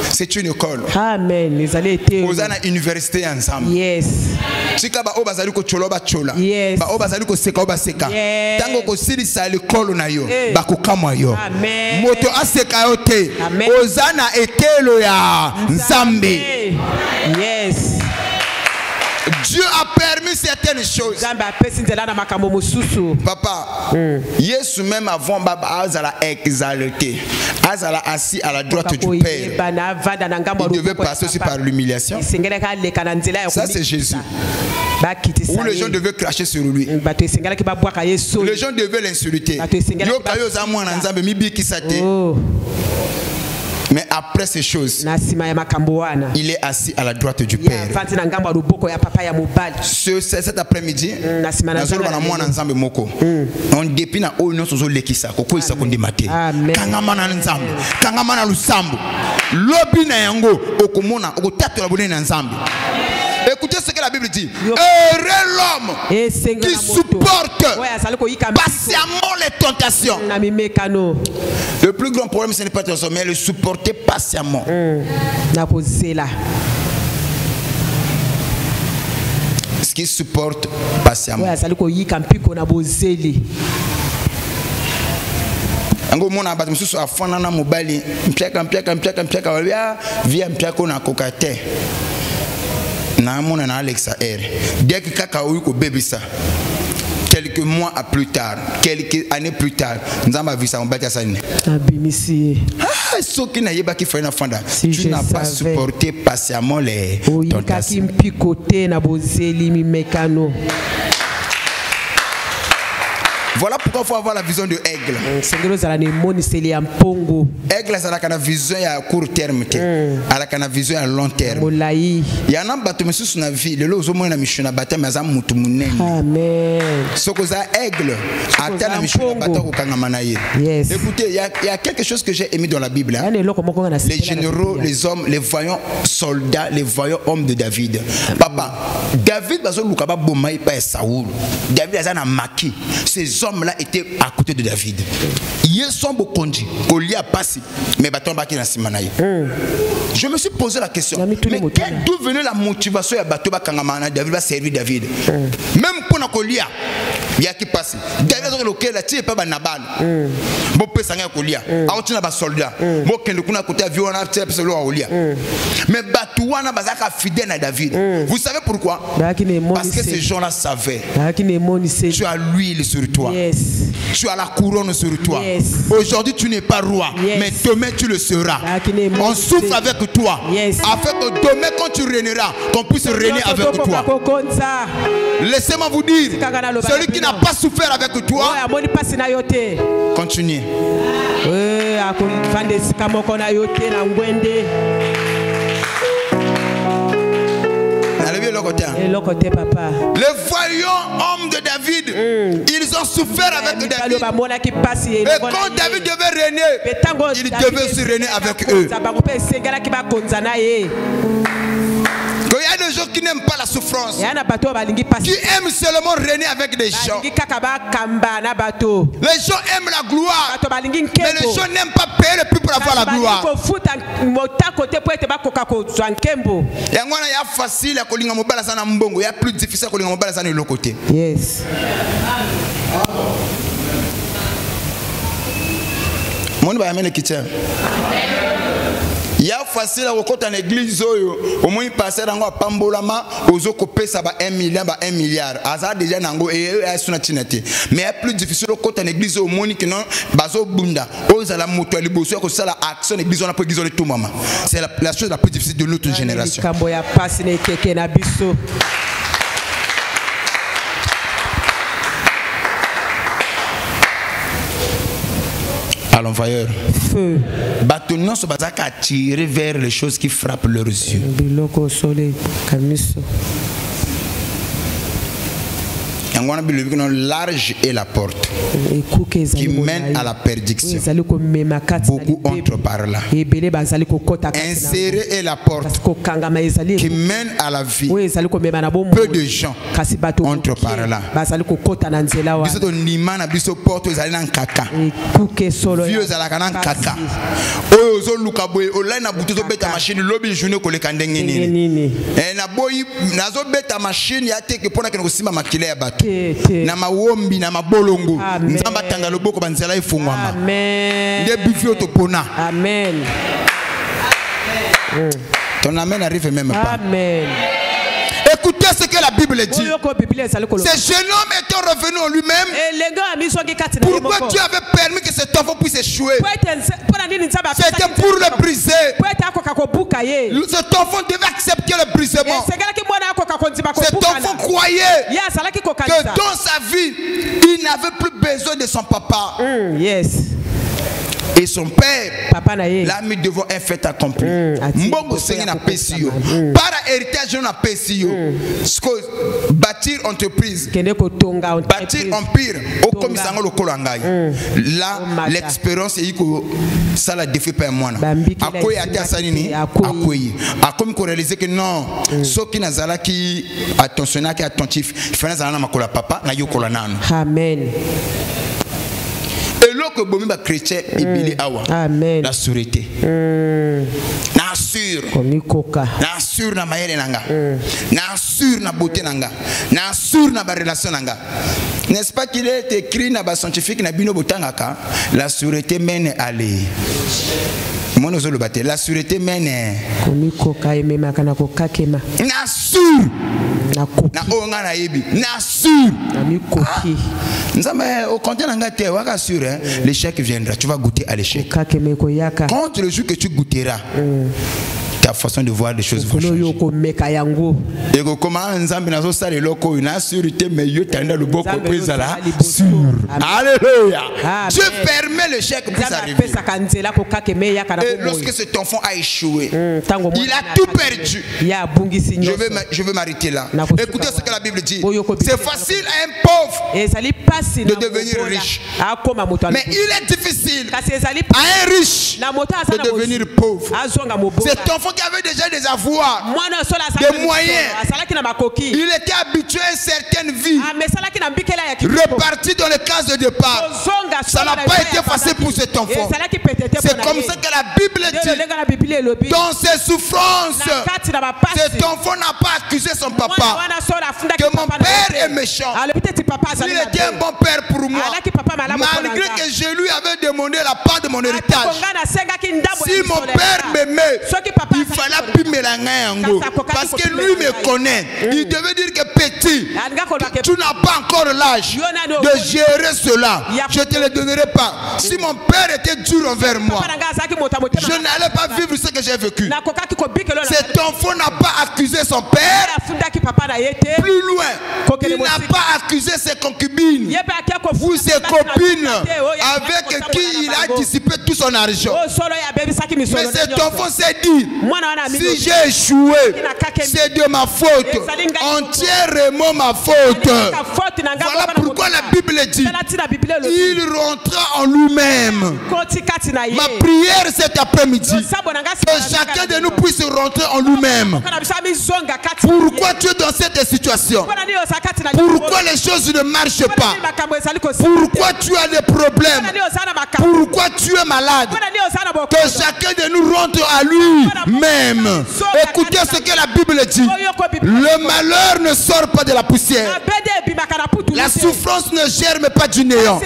[SPEAKER 1] C'est une école.
[SPEAKER 3] Amen. Les allées étaient.
[SPEAKER 1] Vous avez une université ensemble.
[SPEAKER 3] Yes.
[SPEAKER 1] Yes. Tango ko silisa l'école na yo bakukama yo moto aseka yo te ozana etelo ya Nzambe.
[SPEAKER 3] Yes.
[SPEAKER 1] Dieu a permis certaines choses. Papa, Yesu même avant Baba Azala exalté, Azala assis à la droite du Père. Il devait passer aussi par l'humiliation. Ça c'est Jésus. Où les gens devaient cracher sur lui. Les gens devaient l'insulter. Mais après ces choses, il est assis à la droite du Père. Cet après-midi, on dépine au nom de l'équissa. Écoutez ce que la Bible dit. Heureux l'homme qui supporte patiemment les tentations. Le plus grand problème, ce n'est pas ton sommeil, mais le supporter patiemment. Ce qui supporte patiemment. Ango mona bat mususu afana na mobali mpiaka via mpiaka na kokate na mona na Alexa R dès que kaka uyiko bebisa quelques mois plus tard, quelques années plus tard, nous avons vu ça on bâtit ça. Ce qui n'a pas qui fait une fanda. Tu n'as pas supporté patiemment les tentations. Voilà pourquoi il faut avoir la vision de aigle. Aigle, c'est la vision à court terme, la vision à long terme. Il y en a qui sont dans la vie, les gens ont mission à battre, mais ils ont amen. Ce que ça aigle, attend la mission à battre au Kangamanaï. Écoutez, il y a quelque chose que j'ai aimé dans la Bible. Les généraux, les hommes, les voyants soldats, les voyants hommes de David. Papa, David, David a maquis. Ces hommes-là étaient à côté de David. Ils sont beaucoup dit, Goliath a passé, mais bâton baki na simanaï. Je me suis posé la question, mais d'où venait la motivation de Bato Bakangamana, David va servir David. Même pour Goliath, il y a qui passe. David a dit la tire pas Nabal. Bon peu sanga Goliath. A otina ba soldat. Bon kende kuna côté avion na tire pe Goliath. Mais Bato wana bazaka fidèle à David. Vous savez pourquoi? Parce que ces gens-là savaient. Tu as l'huile sur toi. Tu as la couronne sur toi. Aujourd'hui tu n'es pas roi, mais demain tu le seras. On souffre avec toi, afin que demain quand tu régneras, qu'on puisse régner avec toi. Laissez-moi vous dire, celui qui n'a pas souffert avec toi, continue. Les voyants hommes de David, ils ont souffert avec David. Et quand David devait régner, il devait se régner avec eux. Il y a des gens qui n'aiment pas la souffrance, qui aiment seulement régner avec des gens. Les gens aiment la gloire, mais les gens n'aiment pas payer le prix pour avoir la gloire. Il y a facile à kolinga mobala sana mbongo, il y a plus difficile à kolinga mobala sana de l'autre côté. Yes. Mon va amener kitchen. Il y a facile à côté en église au moins passer dans pambolama aux autres pesa ba 1 milliard ba 1 milliard asa déjà nango et asuna tinete mais il y a plus difficile au côté en église au moins que non bazo bunda aux ala moto liboso ko sala action église on a pas église tout maman c'est la chose la plus difficile de notre génération. À l'envoyeur. Feu. Bâtonnant se basa qu'à tirer vers les choses qui frappent leurs yeux. Large est la porte qui mène à la perdition. Beaucoup entrent par là. Insérée est la porte qui mène à la vie. Peu de gens entrent par là. Vieux à la canan kaka. Ozo lukaboy online na butuzo beta machine lobby journée ko le kandenge nini. Na boy nazo beta machine ya teke pona ke ngosima makile ya bato. Na mawombi na mabolongo. Nzamba tanga loboko banzela ifungwama. Amen. Nde bifio to pona. Amen. Ton amen arrive même pas. Amen. Écoutez ce que la Bible dit. Ce jeune homme étant revenu en lui-même. Pourquoi Dieu avait permis que cet enfant puisse échouer? C'était pour le briser. Cet enfant devait accepter le brisement. Cet enfant croyait que dans sa vie, il n'avait plus besoin de son papa. Et son père l'a mis devant un fait accompli. Mbongo Seigneur n'a pas si par héritage on a pas si bâtir entreprise, bâtir empire au comme ça le kolangai. Là l'expérience est que ça la défait pas moi. À quoi a été assassiné? À quoi? À comme qu'on réaliser que non, ceux qui n'azala qui attentionné qui attentif, il faut n'azala ma kola papa na yo kola nano. Amen. Et là que bomi ba chrétien ibili awa la sûreté na sûr na mayele nanga na sûr na beauté nanga na sûr na ba relation nanga. N'est-ce pas qu'il est écrit na ba scientifique na bino botangaka la sûreté mène à aller. La sûreté mène na sûr na onga na yebi na sûr au contraire ngate waka sûr l'échec viendra, tu vas goûter à l'échec. Quand le jour que tu goûteras ta façon de voir les choses va changer. Et comment nzambe nazo sala loko une sûreté mais yo tanda le boko ezala sûr. Alléluia. Dieu permet l'échec pour s'arriver. Et lorsque cet enfant a échoué, il a tout perdu. Je vais m'arrêter là. Écoutez ce que la Bible dit. C'est facile à un pauvre de devenir riche, mais il est difficile à un riche de devenir pauvre. Cet enfant qui avait déjà des avoirs, des moyens, il était habitué à une certaine vie, reparti dans les cases de départ. Ça n'a pas été facile pour cet enfant. C'est comme ça que la Bible dit, dans ses souffrances, cet enfant n'a pas accusé son papa, que mon père est méchant. Il était un bon père pour moi, malgré que je lui avais demandé la part de mon héritage. Si mon père m'aimait, il fallait appuyer la main, parce que lui me connaît. Il devait dire que petit, tu n'as pas encore l'âge de gérer cela. Je ne te le donnerai pas. Si mon père était dur envers moi, je n'allais pas vivre ce que j'ai vécu. Cet enfant n'a pas accusé son père. Plus loin, il n'a pas accusé ses concubines ou ses copines avec qui il a dissipé tout son argent. Mais cet enfant s'est dit, si j'ai échoué, c'est de ma faute, entièrement ma faute. Voilà pourquoi la Bible dit, il rentra en lui-même. Ma prière cet après-midi, que chacun de nous puisse rentrer en lui-même. Pourquoi tu es dans cette situation? Pourquoi les choses ne marchent pas? Pourquoi tu as des problèmes? Pourquoi tu es malade? Que chacun de nous rentre à lui-même. Écoutez ce que la Bible dit. Le malheur ne sort pas de la poussière. La souffrance ne germe pas du néant.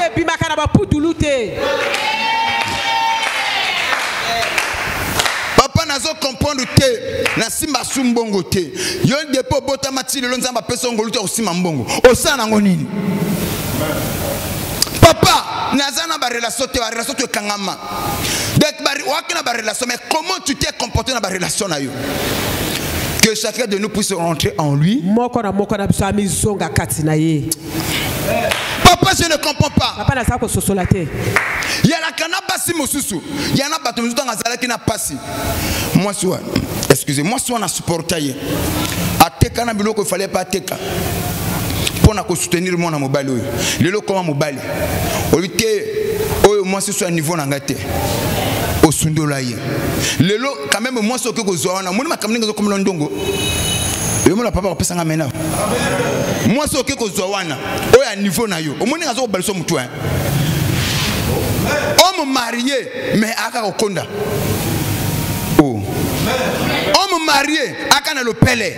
[SPEAKER 1] Papa nazo comprendre te na simba sumbongo te yon depo bota matili lonzamba peso ngoluta osima mbongo osana ngonini. Papa nazana ba relation te kangama donc ba wakina ba relation, mais comment tu t'es comporté dans ba relation na yo? Que chacun de nous puisse rentrer en lui. Papa, je ne comprends pas. Il y a la canabasi mosusu. Il y en a pas tout le temps qui n'a pas si. Moi soit, excusez-moi, soit on a supporté. A teka na biloko fallait pas teka. Pour na soutenir mon mobile. Le lo comme mobile. Au lieu que moi ce soit niveau nangate. Au sundolaye. Le lo quand même moi ce que ko zoana. Moi ma kamninga zo comme londongo. Moi papa pesa nga mena. Moi ce que ko zoana. O ya niveau na yo. O moni nga zo baliso mutu hein. Homme marié mais aka okonda. Oh. Homme marié aka na le pele.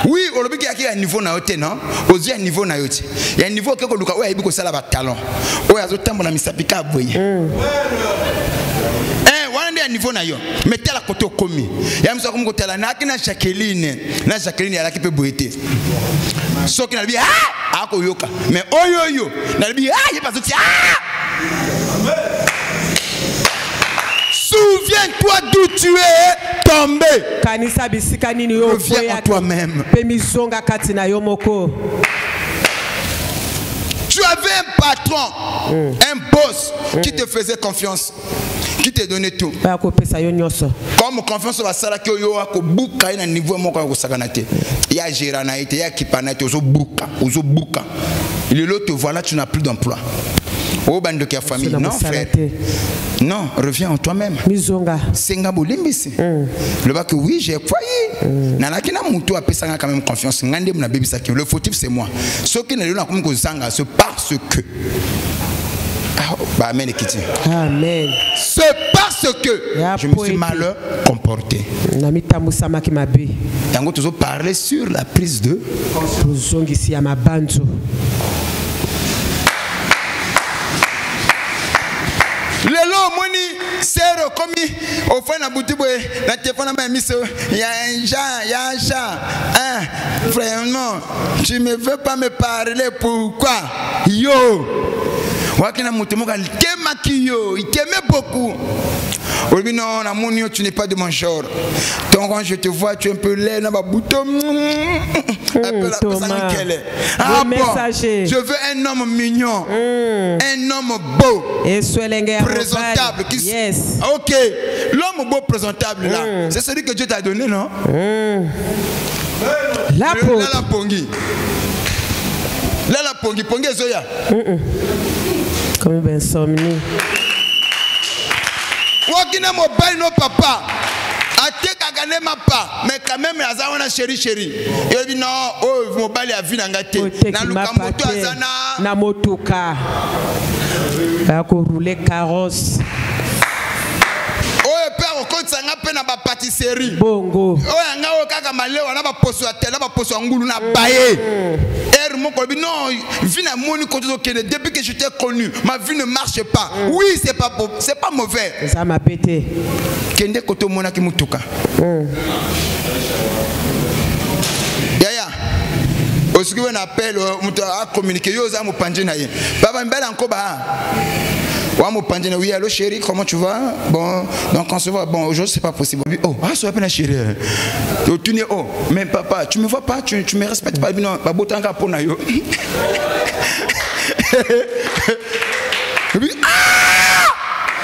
[SPEAKER 1] Oui, on le dit qu'il y a un niveau na yote non. Ozi un niveau na yote. Il y a un niveau que ko luka o ya biko sala ba talent. O ya zo tambo na misapika boye. Un niveau na yo mettez la côté komi ya mso comme côté la na kina Jacqueline ya qui peut boiter so qui na bi ah ako yoka mais oyoyo na bi ah il pas sorti ah. Souviens-toi d'où tu es tombé. Kanisa bisika nini yo reviens en toi-même. Pemizonga kati na yo moko. Tu avais un patron, un boss qui te faisait confiance, qui te donnait tout. Comme confiance va sala que yo ako buka na niveau moko ko sakanate. Ya gérant na été ya kipanate ozo buka. Le lot te voilà, tu n'as plus d'emploi. Oh bande de famille, non frère. Non, reviens en toi-même. Senga bolimbisi. Le bas que oui, j'ai foyer. Nana kina mutu a pesanga quand même confiance. Ngande mna baby saki. Le fautif c'est moi. Ce qui n'est pas comme zanga, c'est parce que. Amen. Amen. C'est parce que je me suis mal comporté. Tango toujours parler sur la prise de. Lelo moni sero komi au fin na boutique na téléphone na miso ya un chat hein vraiment tu me veux pas me parler pourquoi yo wakina mutemoka kemakiyo il t'aimait beaucoup. Oui, non, Namunio, tu n'es pas de mon genre. Donc, quand je te vois, tu es un peu laid, un peu ah bon, je veux un homme mignon, un homme beau, présentable. Yes. Ok, l'homme beau, présentable, là, c'est celui que Dieu t'a donné, non? La pongi. La pongi, pongi, Zoya.
[SPEAKER 3] Comme insomnie.
[SPEAKER 1] Wakina mobile no papa Mais quand même, on a chéri. Il dit non, oh, mon bal a vu n'angate. Na lukamoto azana.
[SPEAKER 3] Na motoka. Ba ko rouler carrosse.
[SPEAKER 1] Oh, père, on compte ça ngape na ba pâtisserie.
[SPEAKER 3] Bongo.
[SPEAKER 1] Oh, yanga o kaka malewa na ba poso ya tela ba poso ngulu na baye. Mon colbi non, vie na moni koto kene depuis que je t'ai connu, ma vie ne marche pas. Oui, c'est pas mauvais.
[SPEAKER 3] Ça m'a pété.
[SPEAKER 1] Kende koto mona ki mutuka. Yaya. Osuki on appelle mutu a communiquer yo za mo panje na ye. Baba mbela nkoba. Wa mo panje na oui, allô chérie, comment tu vas? Bon, donc on se voit. Bon, aujourd'hui c'est pas possible. Oh, ah, ça va pas chérie. Tu n'es oh, mais papa, tu me vois pas, tu me respectes pas. Non, ba botanga pona yo.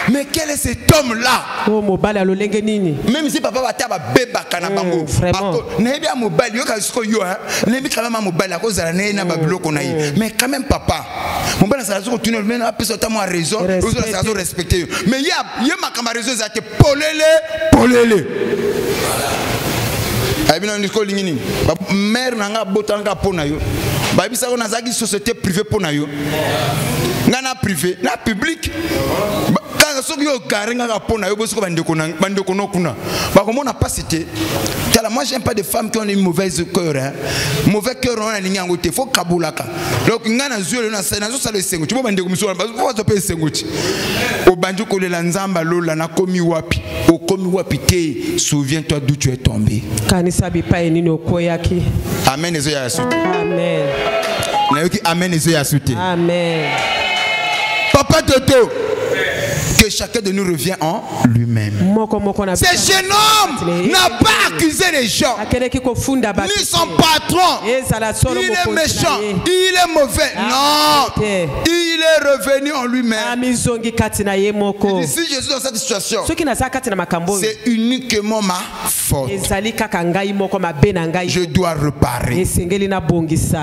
[SPEAKER 1] Mais quel est cet homme-là?
[SPEAKER 3] Oh, mobile alo lenge nini.
[SPEAKER 1] Même si papa va taba beba kana bango.
[SPEAKER 3] Vraiment.
[SPEAKER 1] N'ebi a mobile yo ka sko yo hein. N'ebi quand même mobile à cause de la na babilo kona yi. Mais quand même papa. Mobile ça zo continuer mais na pesa ta mo raison. Vous ça zo respecter. Mais il y a ma camarade ça te polele. Abina ndiko lingini. Mère nanga botanga pona yo. Ba bisa ko na zaki société privée pona yo. Ngana privé, na public. Quand ceux qui ont garé nga pona yo bosiko bandeko no kuna. Ba comme on n'a pas cité. Moi j'aime pas des femmes qui ont une mauvaise cœur hein. Mauvais cœur on a ligne ngote faut kabulaka. Donc ngana zuelo na ça le sengo. Tu vois bandeko muso ba faut pas sengo. Au banjo kolela nzamba lola na komi wapi. Au komi wapi te, souviens-toi d'où tu es tombé.
[SPEAKER 3] Kanisa bi pa enini okoyaki.
[SPEAKER 1] Amen ezo ya suite.
[SPEAKER 3] Amen.
[SPEAKER 1] Na yoki amen ezo ya suite.
[SPEAKER 3] Amen.
[SPEAKER 1] Papa Toto, que chacun de nous revient en lui-même. Ce jeune homme n'a pas accusé les gens, ni son patron. Il est méchant, il est mauvais. Non, il est revenu en lui-même. Si je suis dans cette situation, c'est uniquement ma faute. Je dois réparer.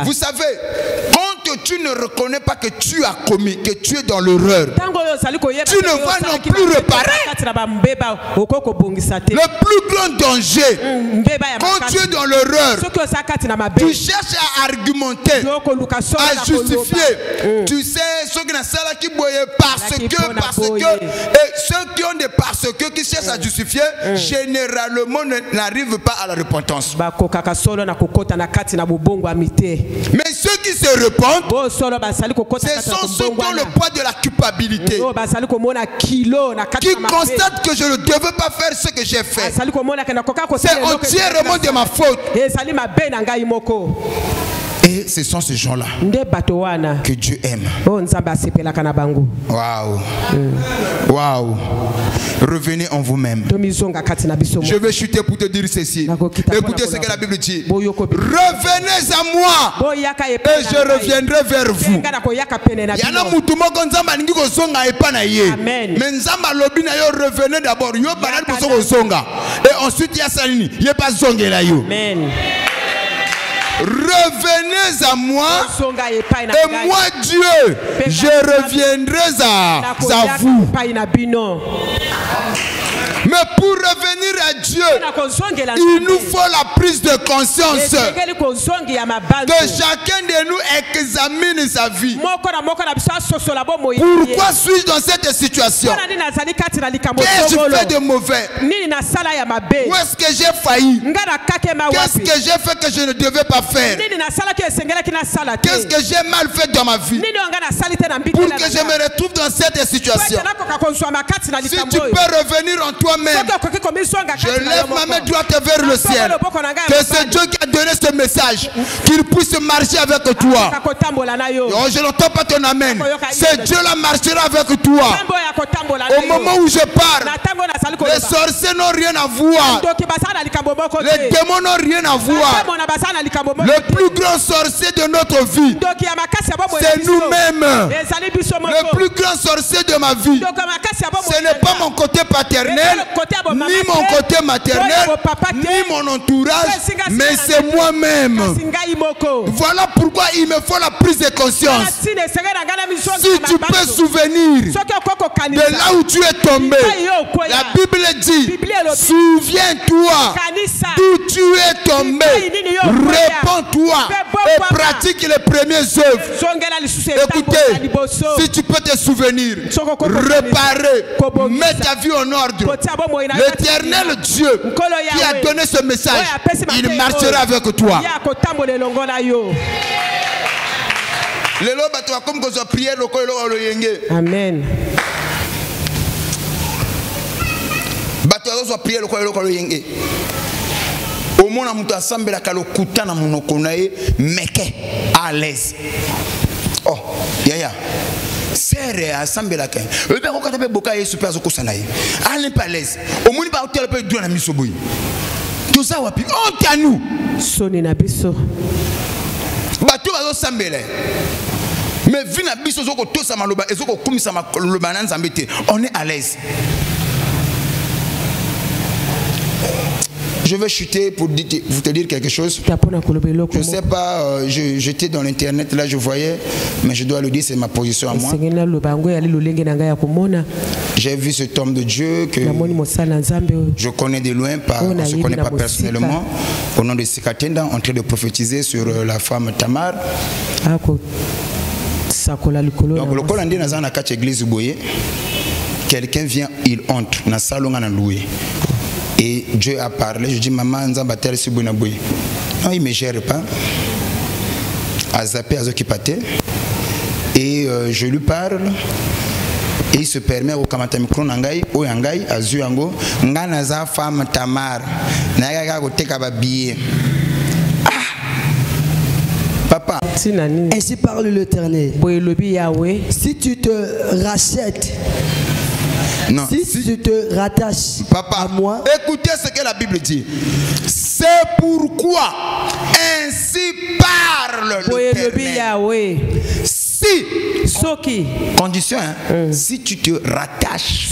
[SPEAKER 1] Vous savez, tu ne reconnais pas que tu as commis, que tu es dans l'erreur, tu ne vas non plus réparer. Le plus grand danger, quand tu es dans l'erreur, tu cherches à argumenter, à justifier. Tu sais, ceux qui et ceux qui ont des parce que qui cherchent à justifier, généralement n'arrivent pas à la repentance. Mais ceux qui se repentent, ce sont ceux qui ont le poids de la culpabilité, qui constatent que je ne devais pas faire ce que j'ai fait. C'est entièrement de ma faute. Et ce sont ces gens-là que Dieu aime. Waouh. Waouh. Revenez en vous-même. Je vais chuter pour te dire ceci. Écoutez ce que la Bible dit. Revenez à moi et je reviendrai vers vous. Revenez d'abord. Et ensuite il y a Salini. Il n'y a pas zongue là. Revenez à moi et moi Dieu je reviendrai à vous. Mais pour revenir à Dieu, il nous faut la prise de conscience que chacun de nous examine sa vie. Pourquoi suis-je dans cette situation? Qu'est-ce que je fais de mauvais? Où est-ce que j'ai failli? Qu'est-ce que j'ai fait que je ne devais pas faire? Qu'est-ce que j'ai mal fait dans ma vie pour que je me retrouve dans cette situation? Si tu peux revenir en toi-même, je lève ma main droite vers le ciel. Que c'est Dieu qui a donné ce message, qu'il puisse marcher avec toi. Oh, je n'entends pas ton amen. C'est Dieu qui marchera avec toi. Au moment où je parle, les sorciers n'ont rien à voir. Les démons n'ont rien à voir. Le plus grand sorcier de notre vie, c'est nous-mêmes. Le plus grand sorcier de ma vie, ce n'est pas mon côté paternel, ni mon côté maternel, ni mon entourage, mais c'est moi-même. Voilà pourquoi il me faut la prise de conscience. Si tu peux souvenir de là où tu es tombé, la Bible dit, souviens-toi d'où tu es tombé, répands-toi et pratique les premières œuvres. Écoutez, si tu peux te souvenir, réparer, mettre ta vie en ordre, l'Éternel Dieu qui a donné ce message, il marchera avec toi.
[SPEAKER 3] Amen.
[SPEAKER 1] Au moins, on a assemblé la calocuta na monokonae meke à l'aise. Oh, yaya. Serre assemblé la ken. Le père quand tu boka yesu père zoko sanaye. Allez pas l'aise. Au moins pas hôtel peut douana misoboy. Tout ça wapi. Honte à nous.
[SPEAKER 3] Sonné na biso.
[SPEAKER 1] Bato bazo sambele. Mais vina biso zoko to sa maloba ezoko kumisa maloba na nzambete. On est à l'aise. Je vais chuter pour vous te dire quelque chose. Je ne sais pas, j'étais dans l'internet, là je voyais, mais je dois le dire, c'est ma position à moi. J'ai vu cet homme de Dieu que je connais de loin, on ne se connaît pas personnellement, au nom de Sikatenda, en train de prophétiser sur la femme Tamar. Donc le Colandé dans la église Boye, quelqu'un vient, il entre dans le salon dans loué. Et Dieu a parlé, je dis maman Nzambatel si bonaboué. Non, il ne me gère pas. A zappé à Zokipate. Et je lui parle. Et il se permet au Kamatamikron Nangai, au Yangai, à Zuango, Nganaza femme Tamar. Nagaga go teka babiye. Papa.
[SPEAKER 2] Ainsi parle l'Éternel. Si tu te rachètes.
[SPEAKER 1] Non.
[SPEAKER 2] Si tu te rattaches
[SPEAKER 1] Papa,
[SPEAKER 2] à moi,
[SPEAKER 1] écoutez ce que la Bible dit. C'est pourquoi ainsi parle l'Éternel. Si, condition, hein, si tu te rattaches,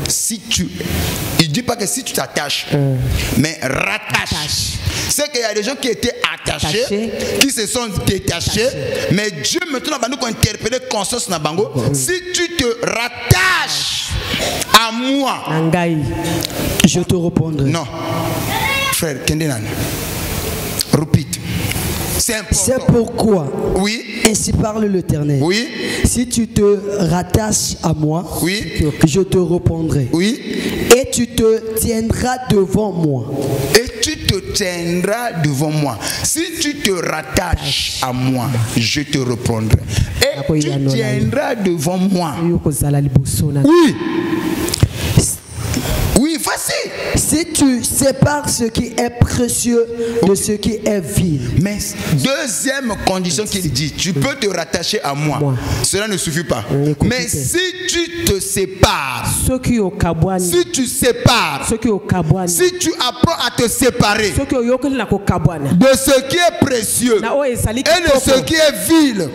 [SPEAKER 1] si tu, il dit pas que si tu t'attaches, mais rattache. C'est qu'il y a des gens qui étaient attachés, qui se sont détachés, mais Dieu maintenant va nous interpeller conscience na bango. Si tu te rattaches à moi,
[SPEAKER 2] je te répondrai.
[SPEAKER 1] Non, frère Kendenan, repeat.
[SPEAKER 2] C'est pourquoi,
[SPEAKER 1] oui,
[SPEAKER 2] ainsi parle l'Éternel.
[SPEAKER 1] Oui.
[SPEAKER 2] Si tu te rattaches à moi,
[SPEAKER 1] oui,
[SPEAKER 2] je te répondrai.
[SPEAKER 1] Oui.
[SPEAKER 2] Et tu te tiendras devant moi.
[SPEAKER 1] Et tu te tiendras devant moi. Si tu te rattaches à moi, je te répondrai. Et tu tiendras devant moi. Oui. Oui, facile.
[SPEAKER 2] Si tu sépares ce qui est précieux de ce qui est vil.
[SPEAKER 1] Mais deuxième condition qu'il dit, tu peux te rattacher à moi. Cela ne suffit pas. Mais si tu te sépares, si tu sépares, si tu apprends à te séparer de ce qui est précieux et de ce qui est vil,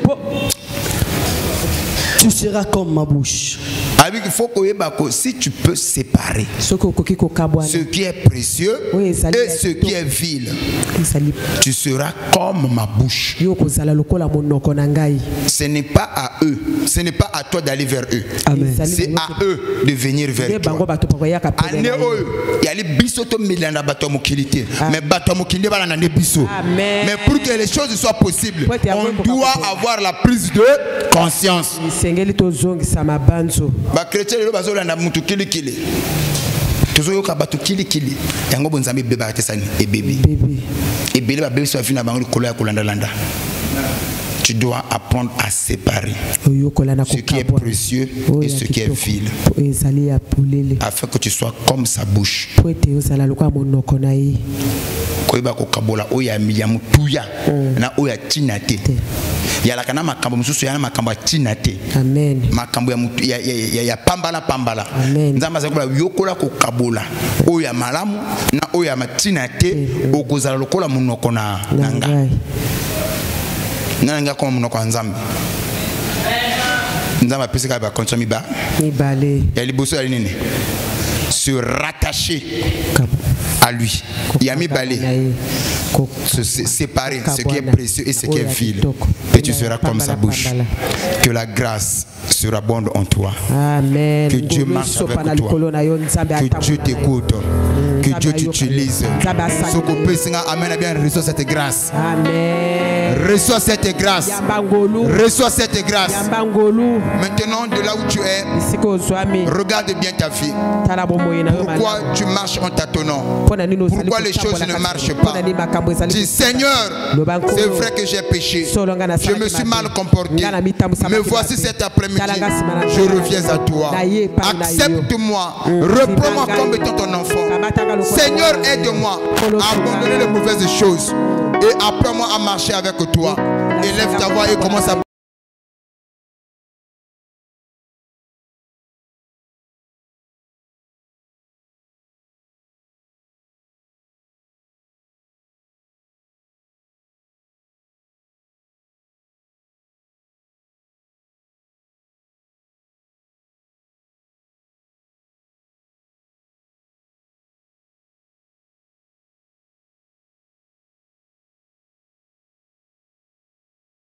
[SPEAKER 2] tu seras comme ma bouche.
[SPEAKER 1] Avec il faut que si tu peux séparer ce qui est précieux et ce qui est vil, tu seras comme ma bouche. Ce n'est pas à eux, ce n'est pas à toi d'aller vers eux. C'est à eux de venir vers toi. Mais pour que les choses soient possibles, on doit avoir la prise de conscience. Ba chrétien le bazola na mutu kili kili tozo ka batu kili kili yango bonzambe beba atesani e bébé e bébé ba bébé so fina bango kolo ya kolanda landa. Tu dois apprendre à séparer ce qui est précieux et ce qui est vil, afin que tu sois comme sa bouche. Koiba ko kabola oya miyamutuya na oya tinate. Yala kana makambo mususu yana makambo tinate.
[SPEAKER 3] Amen.
[SPEAKER 1] Makambo ya pambala. Nzamba zakola yokola ko kabola oya malamu na oya matinate okozala lokola munoko na nanga. Nanga koma munoko nzambe. Nzamba peseka ba konsomi ba.
[SPEAKER 3] Ibale.
[SPEAKER 1] Ya liboso ya nini? se rattacher à lui. Yami Balé, se séparer ce qui est précieux et ce qui est vil. Et tu seras comme sa bouche. Que la grâce sera bonne en toi.
[SPEAKER 3] Amen.
[SPEAKER 1] Que Dieu marche avec toi. Que Dieu t'écoute. Que Dieu t'utilise. Amen. Bien, reçois cette grâce.
[SPEAKER 3] Amen.
[SPEAKER 1] Reçois cette grâce. Reçois cette grâce. Maintenant, de là où tu es, regarde bien ta vie. Pourquoi tu marches en tâtonnant? Pourquoi les choses ne marchent pas? Dis, Seigneur, c'est vrai que j'ai péché. Je me suis mal comporté. Mais voici cet après-midi, je reviens à toi. Accepte-moi. Reprends-moi comme étant ton enfant. Seigneur, aide-moi à abandonner les mauvaises choses et apprends-moi à marcher avec toi. Élève ta voix et commence à